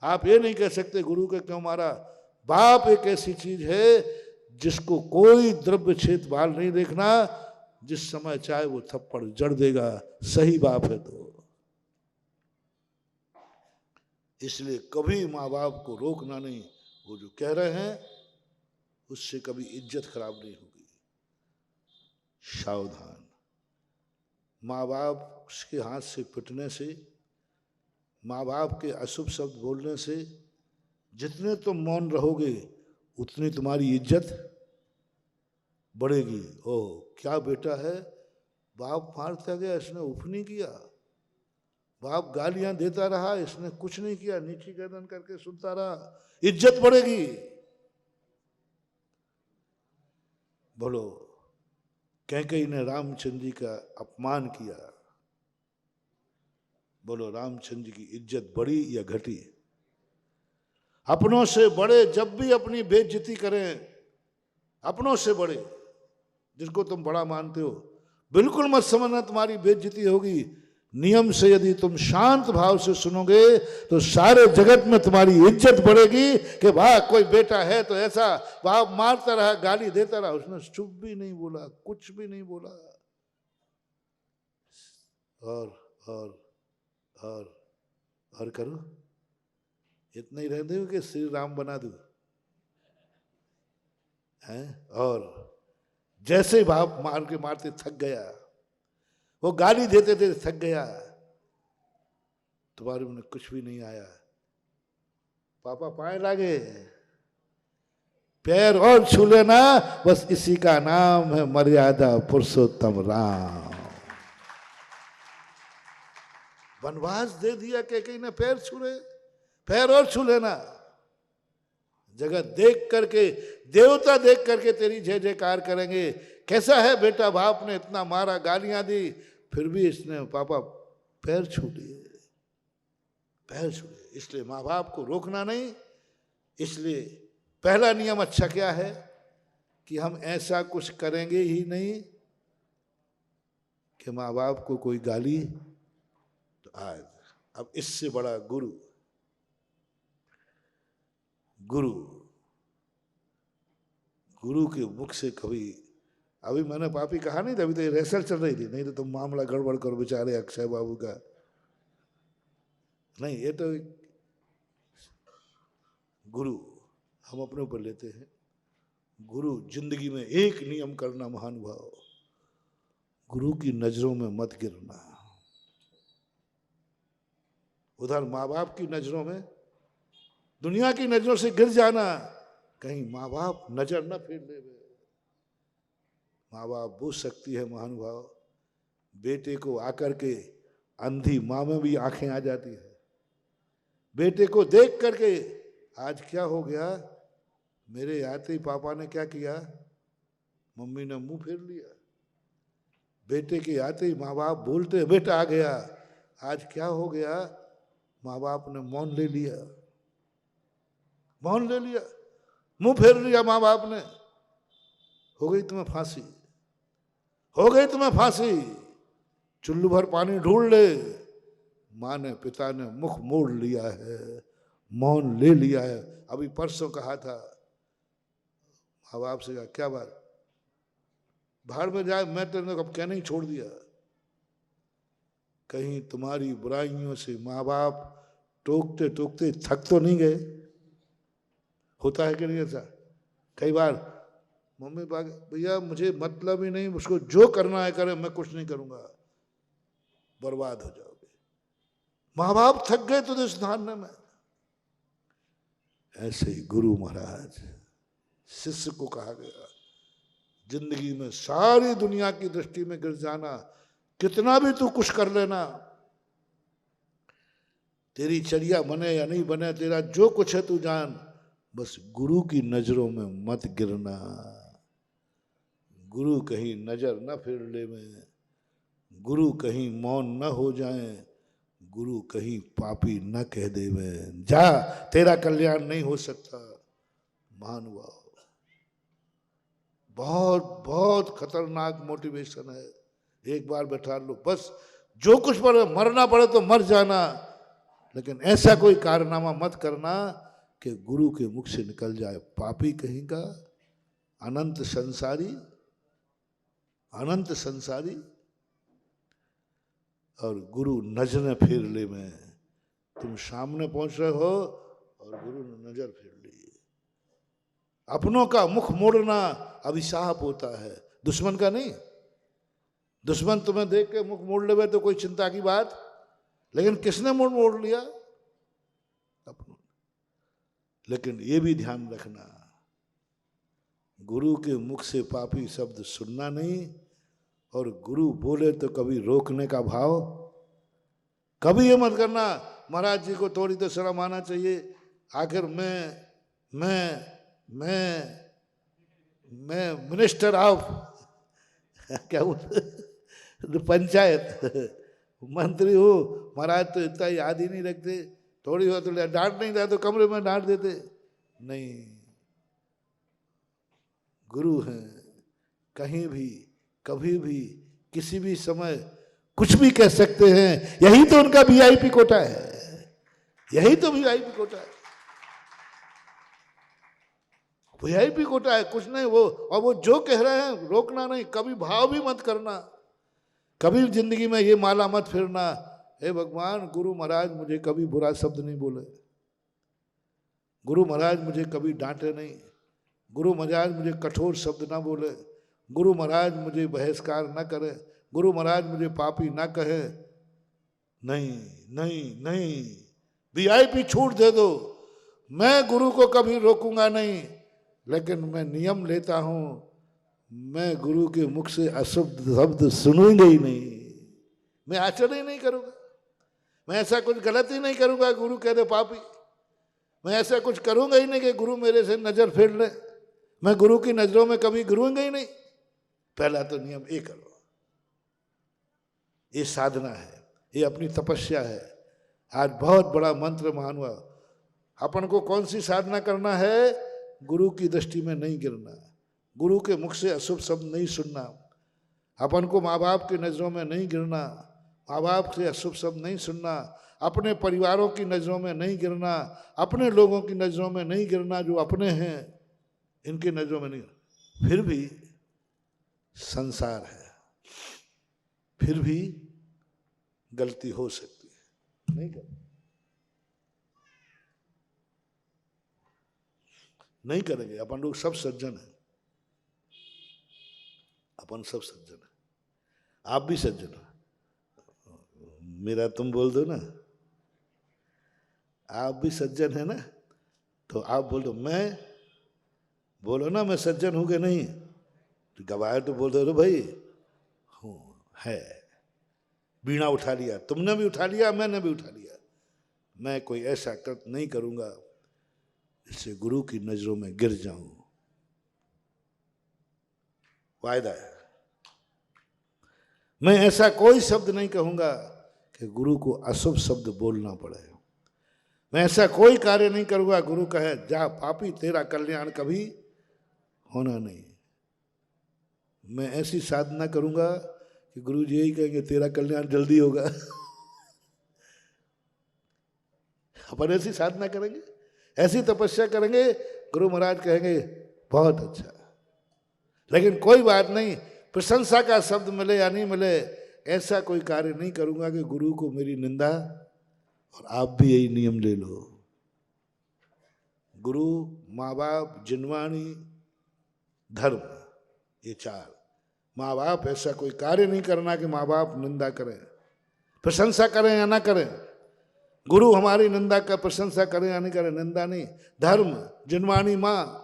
आप ये नहीं कह सकते गुरु के क्यों मारा। बाप एक ऐसी चीज है जिसको कोई द्रव्य क्षेत्र बाल नहीं देखना, जिस समय चाहे वो थप्पड़ जड़ देगा, सही बाप है तो। इसलिए कभी माँ बाप को रोकना नहीं, वो जो कह रहे हैं उससे कभी इज्जत खराब नहीं होगी। सावधान, माँ बाप के हाथ से पिटने से, माँ बाप के अशुभ शब्द बोलने से जितने तुम मौन रहोगे उतनी तुम्हारी इज्जत बढ़ेगी। ओह क्या बेटा है, बाप मारता गया, इसने उफ नहीं किया, बाप गालियां देता रहा, इसने कुछ नहीं किया, नीची गर्दन करके सुनता रहा, इज्जत बढ़ेगी। बोलो, कैकेयी ने रामचंद्र जी का अपमान किया, बोलो रामचंद्र जी की इज्जत बढ़ी या घटी? अपनों से बड़े जब भी अपनी बेइज्जती करें, अपनों से बड़े जिसको तुम बड़ा मानते हो, बिल्कुल मत समझना तुम्हारी बेइज्जती होगी। नियम से यदि तुम शांत भाव से सुनोगे तो सारे जगत में तुम्हारी इज्जत बढ़ेगी कि वाह कोई बेटा है तो ऐसा। बाप मारता रहा, गाली देता रहा, उसने चुप भी नहीं बोला, कुछ भी नहीं बोला, और करो, इतना ही रहते हो कि श्री राम बना दू हैं। और जैसे बाप मार के मारते थक गया, वो गाली देते थे थक गया, तुम्हारे में कुछ भी नहीं आया, पापा पाए लागे, पैर और छू लेना, बस इसी का नाम है मर्यादा पुरुषोत्तम राम। वनवास दे दिया कैकेयी ने, पैर छू रहे, पैर और छू लेना। जगत देख करके, देवता देख करके तेरी जय जयकार करेंगे। कैसा है बेटा, बाप ने इतना मारा, गालियां दी, फिर भी इसने पापा पैर छू लिए, पैर छू लिए। इसलिए माँ बाप को रोकना नहीं। इसलिए पहला नियम अच्छा क्या है कि हम ऐसा कुछ करेंगे ही नहीं कि माँ बाप को कोई गाली तो आए। अब इससे बड़ा गुरु, गुरु गुरु के मुख से कभी, अभी मैंने पापी कहा नहीं था, अभी तो ये रेसल चल रही थी, नहीं तो तुम मामला गड़बड़ करो बेचारे अक्षय बाबू का। नहीं, ये तो गुरु हम अपने ऊपर लेते हैं। गुरु जिंदगी में एक नियम करना महानुभाव, गुरु की नजरों में मत गिरना। उधर माँ बाप की नजरों में, दुनिया की नजरों से गिर जाना, कहीं माँ बाप नजर न फेर ले। माँ बाप वो शक्ति है महानुभाव, बेटे को आकर के अंधी माँ में भी आंखें आ जाती है। बेटे को देख करके आज क्या हो गया, मेरे आते ही पापा ने क्या किया, मम्मी ने मुंह फेर लिया। बेटे के आते ही माँ बाप बोलते बेटा आ गया, आज क्या हो गया, माँ बाप ने मौन ले लिया, मौन ले लिया, मुंह फेर लिया माँ बाप ने। हो गई तुम्हें फांसी, हो गई तुम्हें फांसी, चुल्लू भर पानी ढूंढ ले। माँ ने, पिता ने मुख मोड़ लिया है, मौन ले लिया है। अभी परसों कहा था माँ बाप से, कहा क्या बात, भाड़ में जाए, मैं तेरे को अब कहना ही छोड़ दिया। कहीं तुम्हारी बुराइयों से माँ बाप टोकते टोकते थक तो नहीं गए? होता है कि नहीं ऐसा? कई बार मम्मी पापा, भैया मुझे मतलब ही नहीं, उसको जो करना है करे, मैं कुछ नहीं करूंगा, बर्बाद हो जाओगे। माँ बाप थक गए तुझे सुधारने में। ऐसे ही गुरु महाराज, शिष्य को कहा गया, जिंदगी में सारी दुनिया की दृष्टि में गिर जाना, कितना भी तू कुछ कर लेना, तेरी चर्या बने या नहीं बने, तेरा जो कुछ है तू जान, बस गुरु की नजरों में मत गिरना। गुरु कहीं नजर न फिर ले में, गुरु कहीं मौन न हो जाए, गुरु कहीं पापी न कह दे में, जा तेरा कल्याण नहीं हो सकता। महानुभाव, बहुत बहुत खतरनाक मोटिवेशन है। एक बार बैठा लो, बस जो कुछ पड़े, मरना पड़े तो मर जाना, लेकिन ऐसा कोई कारनामा मत करना कि गुरु के मुख से निकल जाए पापी कहीं का, अनंत संसारी, अनंत संसारी। और गुरु नजर फेर ले में, तुम सामने पहुंच रहे हो और गुरु ने नजर फेर ली। अपनों का मुख मोड़ना अभिशाप होता है, दुश्मन का नहीं। दुश्मन तुम्हें देख के मुख मोड़ ले तो कोई चिंता की बात, लेकिन किसने मुंह मोड़ लिया? अपनों। लेकिन ये भी ध्यान रखना, गुरु के मुख से पापी शब्द सुनना नहीं, और गुरु बोले तो कभी रोकने का भाव, कभी ये मत करना महाराज जी को थोड़ी तो शर्म आना चाहिए, आखिर मैं मिनिस्टर ऑफ क्या बोलते, पंचायत मंत्री हूँ, महाराज तो इतना याद ही नहीं रखते, थोड़ी हो तो डांट नहीं था तो कमरे में डांट देते। नहीं, गुरु हैं, कहीं भी कभी भी किसी भी समय कुछ भी कह सकते हैं, यही तो उनका वीआईपी कोटा है, यही तो वीआईपी कोटा है, वीआईपी कोटा है, कुछ नहीं वो। और वो जो कह रहे हैं रोकना नहीं, कभी भाव भी मत करना, कभी जिंदगी में ये माला मत फिरना, हे भगवान गुरु महाराज मुझे कभी बुरा शब्द नहीं बोले, गुरु महाराज मुझे कभी डांटे नहीं, गुरु महाराज मुझे कठोर शब्द ना बोले, गुरु महाराज मुझे बहिष्कार न करे, गुरु महाराज मुझे पापी ना कहे। नहीं नहीं नहीं, वीआईपी छूट दे दो, मैं गुरु को कभी रोकूंगा नहीं, लेकिन मैं नियम लेता हूं, मैं गुरु के मुख से अशुभ शब्द सुनूंगा ही नहीं, मैं आचरण ही नहीं करूंगा, मैं ऐसा कुछ गलत ही नहीं करूंगा गुरु कह दे पापी, मैं ऐसा कुछ करूंगा ही नहीं कि गुरु मेरे से नजर फेर ले, मैं गुरु की नजरों में कभी गिरूंगा ही नहीं। पहला तो नियम ये करो, ये साधना है, ये अपनी तपस्या है। आज बहुत बड़ा मंत्र मानवा, अपन को कौन सी साधना करना है? गुरु की दृष्टि में नहीं गिरना, गुरु के मुख से अशुभ शब्द नहीं सुनना, अपन को माँ बाप की नज़रों में नहीं गिरना, माँ बाप से अशुभ शब्द नहीं सुनना, अपने परिवारों की नज़रों में नहीं गिरना, अपने लोगों की नज़रों में नहीं गिरना, जो अपने हैं इनकी नज़रों में नहीं। फिर भी संसार है, फिर भी गलती हो सकती है, नहीं कर नहीं करेंगे। अपन लोग सब सज्जन हैं, अपन सब सज्जन हैं, आप भी सज्जन हो, मेरा तुम बोल दो ना, आप भी सज्जन है ना, तो आप बोल दो, मैं बोलो ना मैं सज्जन हूं कि नहीं, तो गवाह तो बोल दो भाई हूं, है। बीड़ा उठा लिया, तुमने भी उठा लिया, मैंने भी उठा लिया, मैं कोई ऐसा कृत्य नहीं करूंगा इससे गुरु की नजरों में गिर जाऊं। वायदा है। मैं ऐसा कोई शब्द नहीं कहूंगा कि गुरु को अशुभ शब्द बोलना पड़े। मैं ऐसा कोई कार्य नहीं करूंगा गुरु कहे जा पापी तेरा कल्याण कभी होना नहीं। मैं ऐसी साधना करूंगा कि गुरु जी यही कहेंगे तेरा कल्याण जल्दी होगा। अपन ऐसी साधना करेंगे, ऐसी तपस्या करेंगे, गुरु महाराज कहेंगे बहुत अच्छा। लेकिन कोई बात नहीं, प्रशंसा का शब्द मिले या नहीं मिले, ऐसा कोई कार्य नहीं करूंगा कि गुरु को मेरी निंदा। और आप भी यही नियम ले लो। गुरु, माँ बाप, जिनवाणी, धर्म, ये चार। माँ बाप ऐसा कोई कार्य नहीं करना कि माँ बाप निंदा करें, प्रशंसा करें या ना करें। गुरु हमारी निंदा का प्रशंसा करें या नहीं करें, निंदा नहीं। धर्म, जिनवाणी माँ,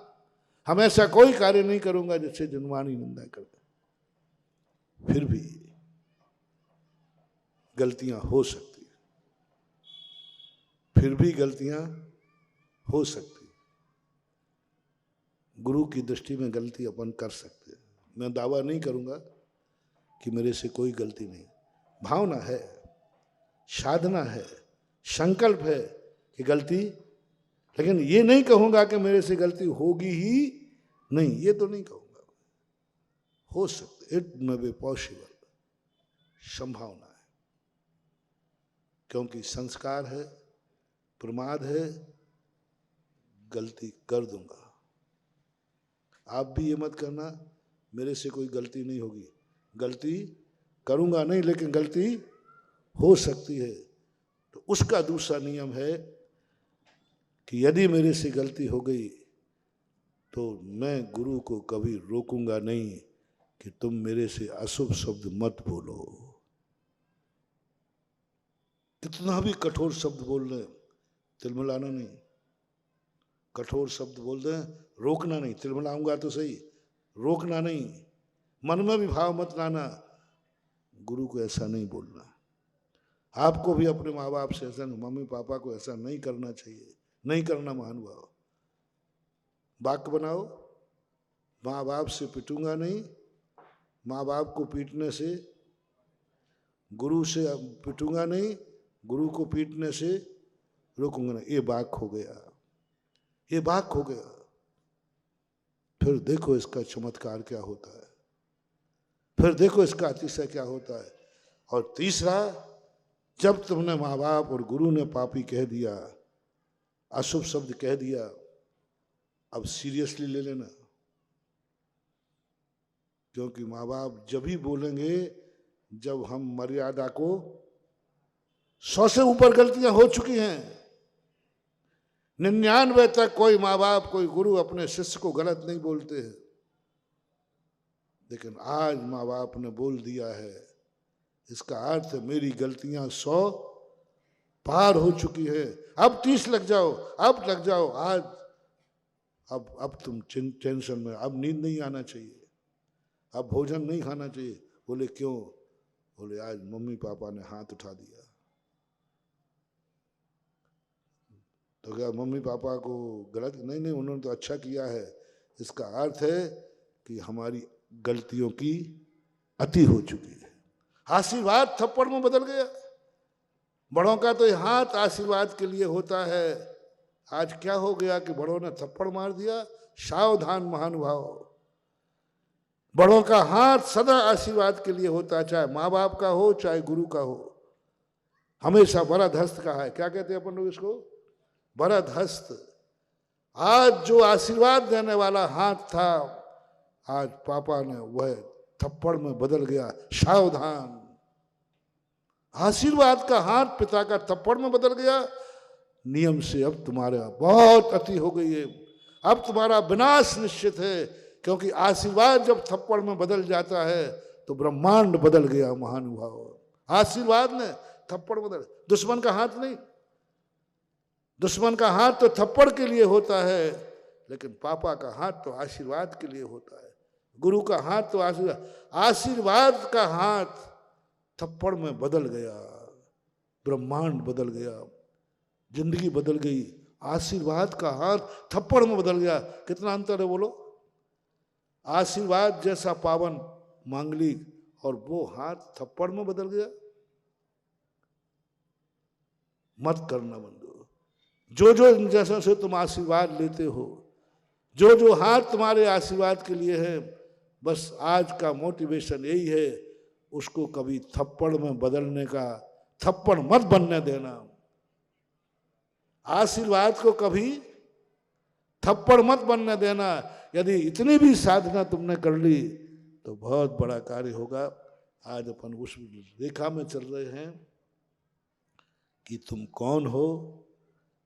हम ऐसा कोई कार्य नहीं करूंगा जिससे जिनवाणी निंदा करे। फिर भी गलतियां हो सकती है, फिर भी गलतियां हो सकती। गुरु की दृष्टि में गलती अपन कर सकते हैं। मैं दावा नहीं करूंगा कि मेरे से कोई गलती नहीं। भावना है, साधना है, संकल्प है कि गलती, लेकिन ये नहीं कहूंगा कि मेरे से गलती होगी ही नहीं, ये तो नहीं कहूंगा। हो सकते, इट मे बी पॉसिबल, संभावना है। क्योंकि संस्कार है, प्रमाद है, गलती कर दूंगा। आप भी ये मत करना मेरे से कोई गलती नहीं होगी। गलती करूंगा नहीं, लेकिन गलती हो सकती है। तो उसका दूसरा नियम है कि यदि मेरे से गलती हो गई तो मैं गुरु को कभी रोकूंगा नहीं कि तुम मेरे से अशुभ शब्द मत बोलो। कितना भी कठोर शब्द बोल रहे, तिलमिलाना नहीं। कठोर शब्द बोल रहे, रोकना नहीं। तिलमिलाऊंगा तो सही, रोकना नहीं। मन में भी भाव मत लाना। गुरु को ऐसा नहीं बोलना। आपको भी अपने माँ बाप से ऐसा, मम्मी पापा को ऐसा नहीं करना चाहिए, नहीं करना। महानुभाव वाक्य बनाओ, माँ बाप से पिटूंगा नहीं, माँ बाप को पीटने से, गुरु से पिटूंगा नहीं, गुरु को पीटने से रोकूंगा नहीं। ये वाक्य हो गया, ये वाक्य हो गया। फिर देखो इसका चमत्कार क्या होता है, फिर देखो इसका अतिशय क्या होता है। और तीसरा, जब तुमने माँ बाप और गुरु ने पापी कह दिया, अशुभ शब्द कह दिया, अब सीरियसली ले लेना। क्योंकि माँ बाप जब ही बोलेंगे जब हम मर्यादा को 100 से ऊपर गलतियां हो चुकी हैं। 99 तक कोई माँ बाप, कोई गुरु अपने शिष्य को गलत नहीं बोलते हैं। लेकिन आज माँ बाप ने बोल दिया है, इसका अर्थ मेरी गलतियां 100 पार हो चुकी है। अब 30 लग जाओ, अब लग जाओ। आज अब तुम टेंशन में, अब नींद नहीं आना चाहिए, अब भोजन नहीं खाना चाहिए। बोले क्यों? बोले आज मम्मी पापा ने हाथ उठा दिया। तो क्या मम्मी पापा को गलत? नहीं नहीं, उन्होंने तो अच्छा किया है। इसका अर्थ है कि हमारी गलतियों की अति हो चुकी है। आशीर्वाद थप्पड़ में बदल गया। बड़ों का तो हाथ आशीर्वाद के लिए होता है। आज क्या हो गया कि बड़ों ने थप्पड़ मार दिया। सावधान महानुभाव, बड़ों का हाथ सदा आशीर्वाद के लिए होता है, चाहे माँ बाप का हो चाहे गुरु का हो। हमेशा वरद हस्त का है। क्या कहते हैं अपन लोग इसको? वरद हस्त। आज जो आशीर्वाद देने वाला हाथ था, आज पापा ने वह थप्पड़ में बदल गया। सावधान, आशीर्वाद का हाथ पिता का थप्पड़ में बदल गया। नियम से अब तुम्हारा बहुत अति हो गई है, अब तुम्हारा विनाश निश्चित है। क्योंकि आशीर्वाद जब थप्पड़ में बदल जाता है तो ब्रह्मांड बदल गया महानुभाव। आशीर्वाद ने थप्पड़ बदल, दुश्मन का हाथ नहीं। दुश्मन का हाथ तो थप्पड़ के लिए होता है, लेकिन पापा का हाथ तो आशीर्वाद के लिए होता है। गुरु का हाथ तो आशीर्वाद का हाथ थप्पड़ में बदल गया। ब्रह्मांड बदल गया, जिंदगी बदल गई। आशीर्वाद का हाथ थप्पड़ में बदल गया। कितना अंतर है बोलो। आशीर्वाद जैसा पावन मांगलिक और वो हाथ थप्पड़ में बदल गया। मत करना बंधु। जो जो इन जैसों से तुम आशीर्वाद लेते हो, जो जो हाथ तुम्हारे आशीर्वाद के लिए है, बस आज का मोटिवेशन यही है, उसको कभी थप्पड़ में बदलने का, थप्पड़ मत बनने देना। आशीर्वाद को कभी थप्पड़ मत बनने देना। यदि इतनी भी साधना तुमने कर ली तो बहुत बड़ा कार्य होगा। आज अपन उस रेखा में चल रहे हैं कि तुम कौन हो।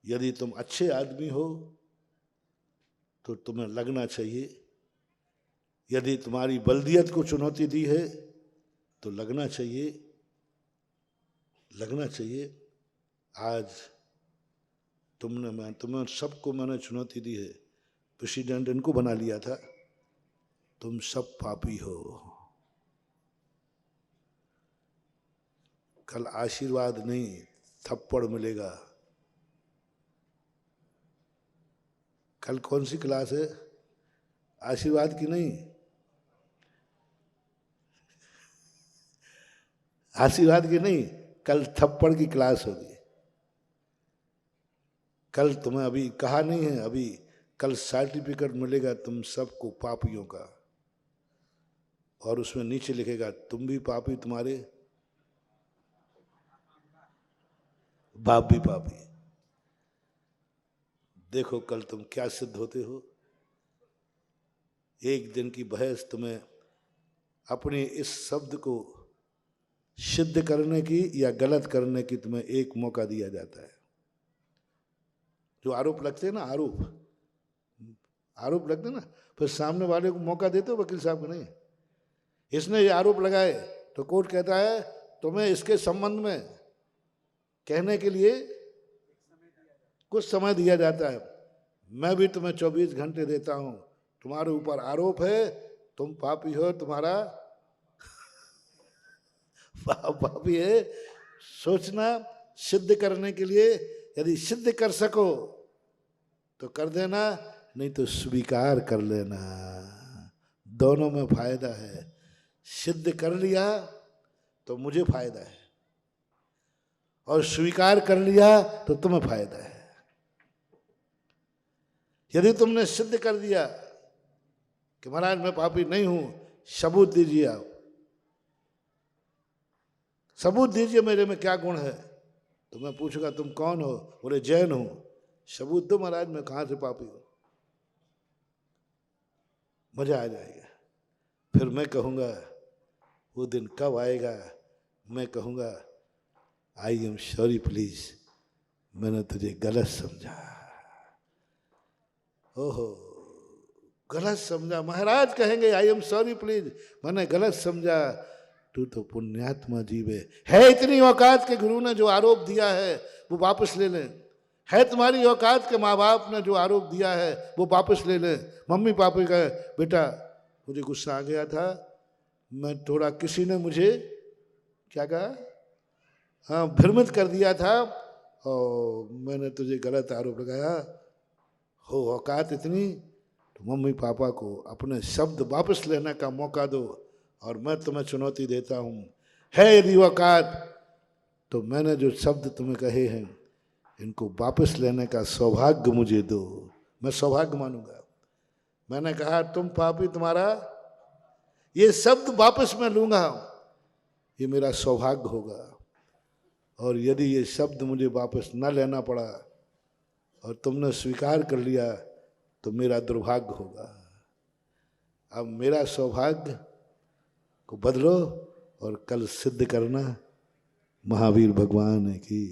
यदि तुम अच्छे आदमी हो तो तुम्हें लगना चाहिए। यदि तुम्हारी बल्दियत को चुनौती दी है तो लगना चाहिए, लगना चाहिए। आज तुम्हें सबको मैंने चुनौती दी है। प्रेसिडेंट इनको बना लिया था। तुम सब पापी हो। कल आशीर्वाद नहीं थप्पड़ मिलेगा। कल कौन सी क्लास है? आशीर्वाद की नहीं, आशीर्वाद की नहीं, कल थप्पड़ की क्लास होगी। कल तुम्हें अभी कहा नहीं है, अभी कल सर्टिफिकेट मिलेगा तुम सबको पापियों का, और उसमें नीचे लिखेगा तुम भी पापी, तुम्हारे बाप भी पापी। देखो कल तुम क्या सिद्ध होते हो। एक दिन की बहस तुम्हें अपने इस शब्द को सिद्ध करने की या गलत करने की तुम्हें एक मौका दिया जाता है। जो आरोप लगते हैं ना, आरोप लगते ना, फिर सामने वाले को मौका देते हो वकील साहब को। नहीं, इसने ये आरोप लगाए तो कोर्ट कहता है तुम्हें इसके संबंध में कहने के लिए कुछ समय दिया जाता है। मैं भी तुम्हें 24 घंटे देता हूं। तुम्हारे ऊपर आरोप है, तुम पापी हो, तुम्हारा पापी है। सोचना सिद्ध करने के लिए, यदि सिद्ध कर सको तो कर देना, नहीं तो स्वीकार कर लेना। दोनों में फायदा है। सिद्ध कर लिया तो मुझे फायदा है, और स्वीकार कर लिया तो तुम्हें फायदा है। यदि तुमने सिद्ध कर दिया कि महाराज मैं पापी नहीं हूं, सबूत दीजिए, आप सबूत दीजिए मेरे में क्या गुण है। तो मैं पूछूंगा तुम कौन हो? बोले जैन हूं। सबूत दो महाराज, मैं कहां से पापी हूं। मजा आ जाएगा। फिर मैं कहूंगा, वो दिन कब आएगा, मैं कहूंगा आई एम सॉरी प्लीज, मैंने तुझे गलत समझा। ओहो, गलत समझा। महाराज कहेंगे आई एम सॉरी प्लीज, मैंने गलत समझा। तू तो पुण्यात्मा जीव है। इतनी औकात के गुरु ने जो आरोप दिया है वो वापस ले लें। है तुम्हारी औकात के माँ बाप ने जो आरोप दिया है वो वापस ले लें। मम्मी पापा का बेटा मुझे गुस्सा आ गया था, मैं थोड़ा, किसी ने मुझे क्या कहा, हाँ भ्रमित कर दिया था और मैंने तुझे गलत आरोप लगाया। हो औकात इतनी तो मम्मी पापा को अपने शब्द वापस लेने का मौका दो, और मैं तुम्हें चुनौती देता हूँ। है यदि औकात तो मैंने जो शब्द तुम्हें कहे हैं इनको वापस लेने का सौभाग्य मुझे दो। मैं सौभाग्य मानूंगा। मैंने कहा तुम पापी, तुम्हारा ये शब्द वापस मैं लूंगा, ये मेरा सौभाग्य होगा। और यदि ये शब्द मुझे वापस न लेना पड़ा और तुमने स्वीकार कर लिया तो मेरा दुर्भाग्य होगा। अब मेरा सौभाग्य को बदलो और कल सिद्ध करना। महावीर भगवान की